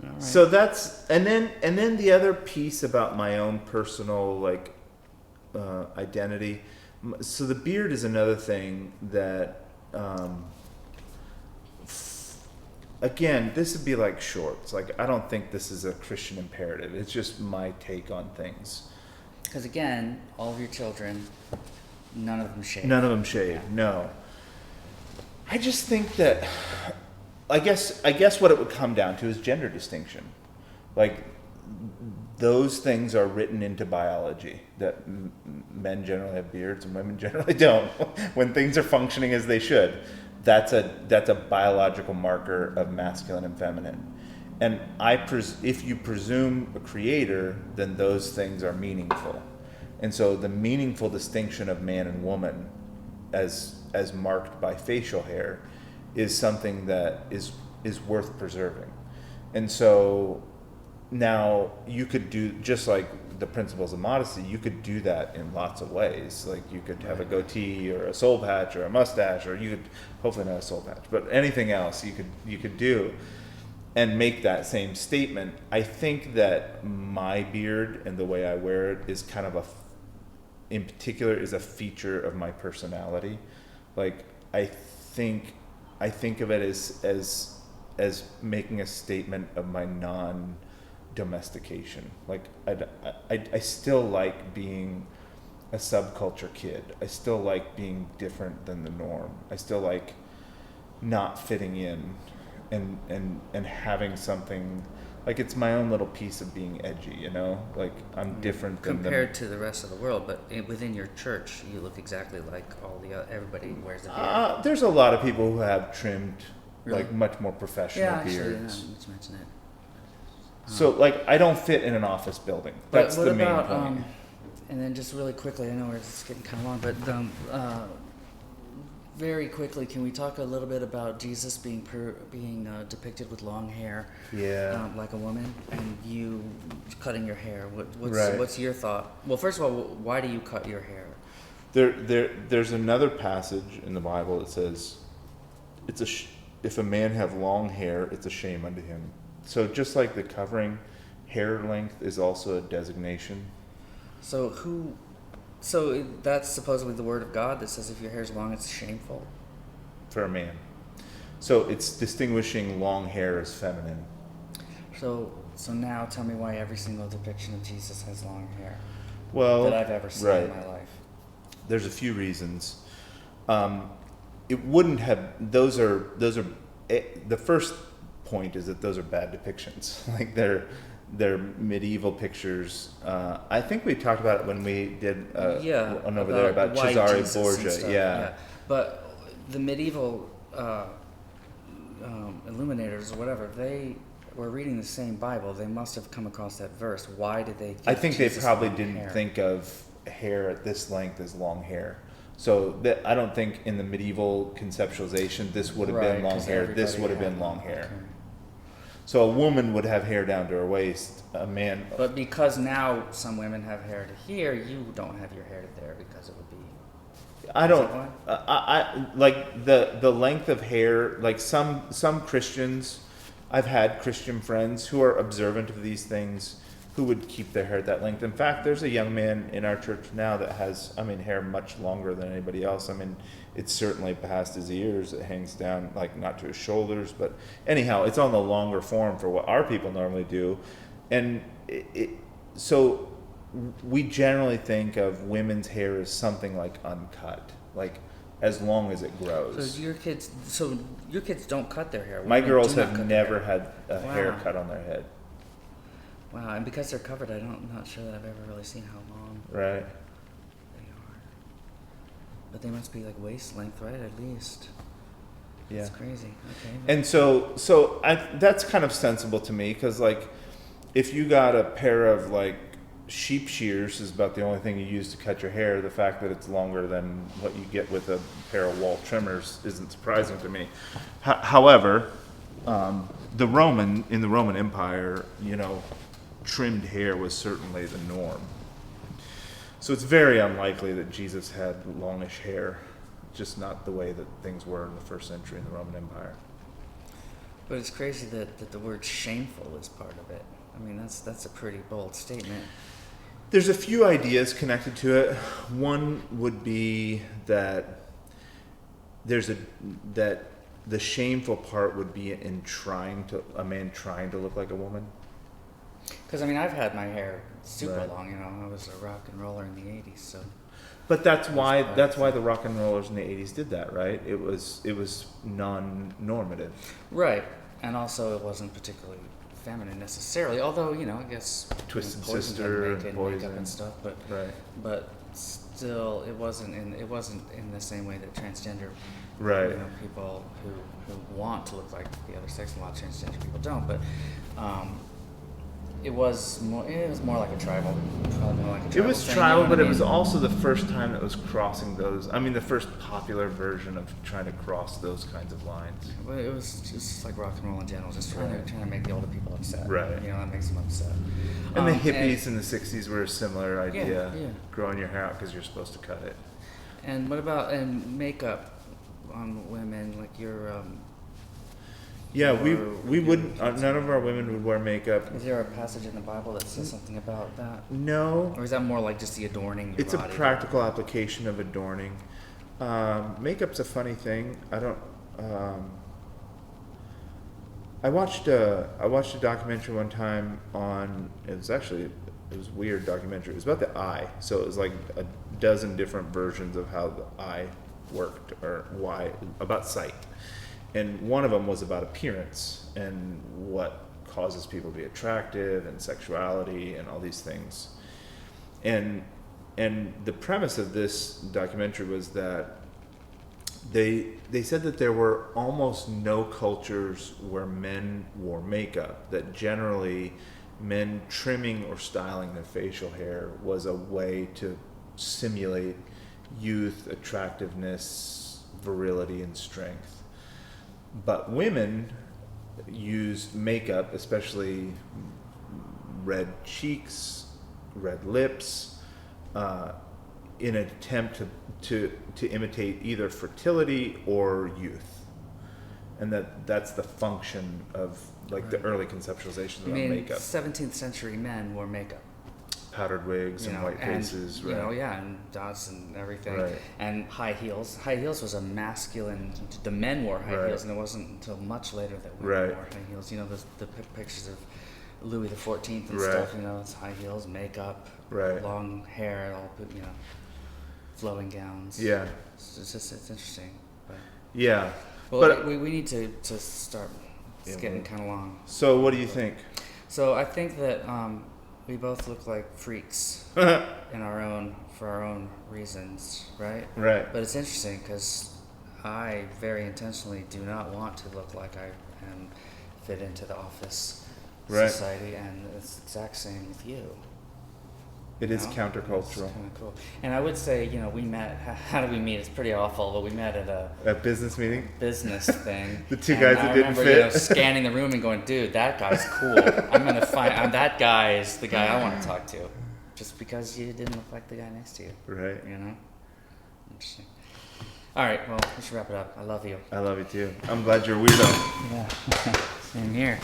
All right. So that's and then the other piece about my own personal identity. So the beard is another thing that again, this would be like shorts. Like, I don't think this is a Christian imperative. It's just my take on things. Because again, all of your children, none of them shave. None of them shave. No. I just think that I guess what it would come down to is gender distinction. Like, those things are written into biology, that men generally have beards and women generally don't. When things are functioning as they should, that's a biological marker of masculine and feminine. And if you presume a creator, then those things are meaningful. And so the meaningful distinction of man and woman, as marked by facial hair, is something that is worth preserving. And so now you could do, just like the principles of modesty, you could do that in lots of ways. Like, you could have a goatee or a soul patch or a mustache, or you could, hopefully not a soul patch, but anything else you could do and make that same statement. I think that my beard and the way I wear it is kind of in particular is a feature of my personality. Like, I think of it as making a statement of my non-domestication. Like, I still like being a subculture kid. I still like being different than the norm. I still like not fitting in and having something, like, it's my own little piece of being edgy, like, I'm different than compared to the rest of the world. But within your church, you look exactly like everybody wears a beard. There's a lot of people who have trimmed, Really? like, much more professional beards. Let's mention it. So, like, I don't fit in an office building. That's But the main what point. about, and then just really quickly, I know we're just getting kind of long, but very quickly, can we talk a little bit about Jesus being depicted with long hair, like a woman, and you cutting your hair? What's your thought? Well, first of all, why do you cut your hair? There's another passage in the Bible that says, if a man have long hair, it's a shame unto him. So just like the covering, hair length is also a designation. So that's supposedly the word of God that says if your hair's long, it's shameful? For a man. So it's distinguishing long hair as feminine. So So now tell me why every single depiction of Jesus has long hair Well, that I've ever seen right. in my life. There's a few reasons. It wouldn't have. Those are. The first point is that those are bad depictions. Like they're medieval pictures. I think we talked about it when we did one over there about white Cesare Jesus and Borgia. stuff, Yeah. But the medieval illuminators or whatever, they were reading the same Bible. They must have come across that verse. Why did they? I think Jesus they probably long didn't hair? think of hair at this length as long hair. So I don't think in the medieval conceptualization this would have been Right, long 'cause hair. This everybody would have had been long hair. okay. So a woman would have hair down to her waist. A man. But because now some women have hair to here, you don't have your hair to there because it would be. I don't. Is that I like the length of hair. Like some Christians, I've had Christian friends who are observant of these things, who would keep their hair at that length. In fact, there's a young man in our church now that has, hair much longer than anybody else. It's certainly past his ears. It hangs down, like, not to his shoulders, but anyhow, it's on the longer form for what our people normally do. And so we generally think of women's hair as something like uncut, like as long as it grows. So your kids don't cut their hair. My Women girls do not have cut their never hair. had a Wow. haircut on their head. Wow, and because they're covered, I'm not sure that I've ever really seen how long Right. they are. But they must be like waist length, right? At least. Yeah. It's crazy. Okay. And that's kind of sensible to me, because like if you got a pair of like sheep shears is about the only thing you use to cut your hair. The fact that it's longer than what you get with a pair of wall trimmers isn't surprising to me. However, in the Roman Empire, trimmed hair was certainly the norm. So it's very unlikely that Jesus had longish hair, just not the way that things were in the first century in the Roman Empire. But it's crazy that the word shameful is part of it. That's a pretty bold statement. There's a few ideas connected to it. One would be that that the shameful part would be in a man trying to look like a woman. Because I've had my hair super Right. long. I was a rock and roller in the '80s, so. But that's why the rock and rollers in the '80s did that, right? It was non-normative. Right, and also it wasn't particularly feminine necessarily. Although I guess Twisted Poison Sister, did make Poison. makeup and stuff, but Right. but still it wasn't in the same way that transgender Right. people who want to look like the other sex. A lot of transgender people don't, but it was more like a tribal. Probably more like a It tribal was thing, tribal, you know what but I it was mean? also the first time it was crossing those. The first popular version of trying to cross those kinds of lines. Well, it was just like rock and roll in general, just trying to make the older people upset. Right. That makes them upset. And the hippies in the '60s were a similar idea. Yeah. Growing your hair out because you're supposed to cut it. And what about makeup on women? Like Yeah, we Or wouldn't. kids. None of our women would wear makeup. is there a passage in the Bible that says something about that? No, Or is that more like just the adorning your it's a body? practical application of adorning. Makeup's a funny thing. I don't. I watched a documentary one time on. It was a weird documentary. It was about the eye. So it was like a dozen different versions of how the eye worked or why about sight. And one of them was about appearance and what causes people to be attractive and sexuality and all these things. And the premise of this documentary was that they said that there were almost no cultures where men wore makeup, that generally men trimming or styling their facial hair was a way to simulate youth, attractiveness, virility, and strength. But women used makeup, especially red cheeks, red lips, in an attempt to imitate either fertility or youth. And that's the function of like the Right. early conceptualizations You of mean makeup. 17th century men wore makeup? Powdered wigs and white faces, right? And dots and everything, Right. and high heels. High heels was a masculine. The men wore high Right. heels, and it wasn't until much later that women Right. wore high heels. The pictures of Louis the 14th and Right. stuff. You know, it's high heels, makeup, Right. long hair, all you know, flowing gowns. Yeah. It's interesting. But Yeah. well, But we need to start. It's Yeah, getting well. kind of long. so what do you think? So I think that we both look like freaks Right. for our own reasons, right? Right. But it's interesting because I very intentionally do not want to look like I am fit into the office Right. society, and it's the exact same with you. It is know? countercultural. It's kind of cool. And I would say, you know, we met. How did we meet? It's pretty awful, but we met at a A business meeting? business thing. The two And guys I that didn't remember, you know, fit. scanning the room and going, "Dude, that guy's cool. I'm gonna find that guy is the guy I want to talk to." Just because you didn't look like the guy next to you. Right. You know? Interesting. All right, well, we should wrap it up. I love you. I love you too. I'm glad you're a weirdo. Yeah. Same here.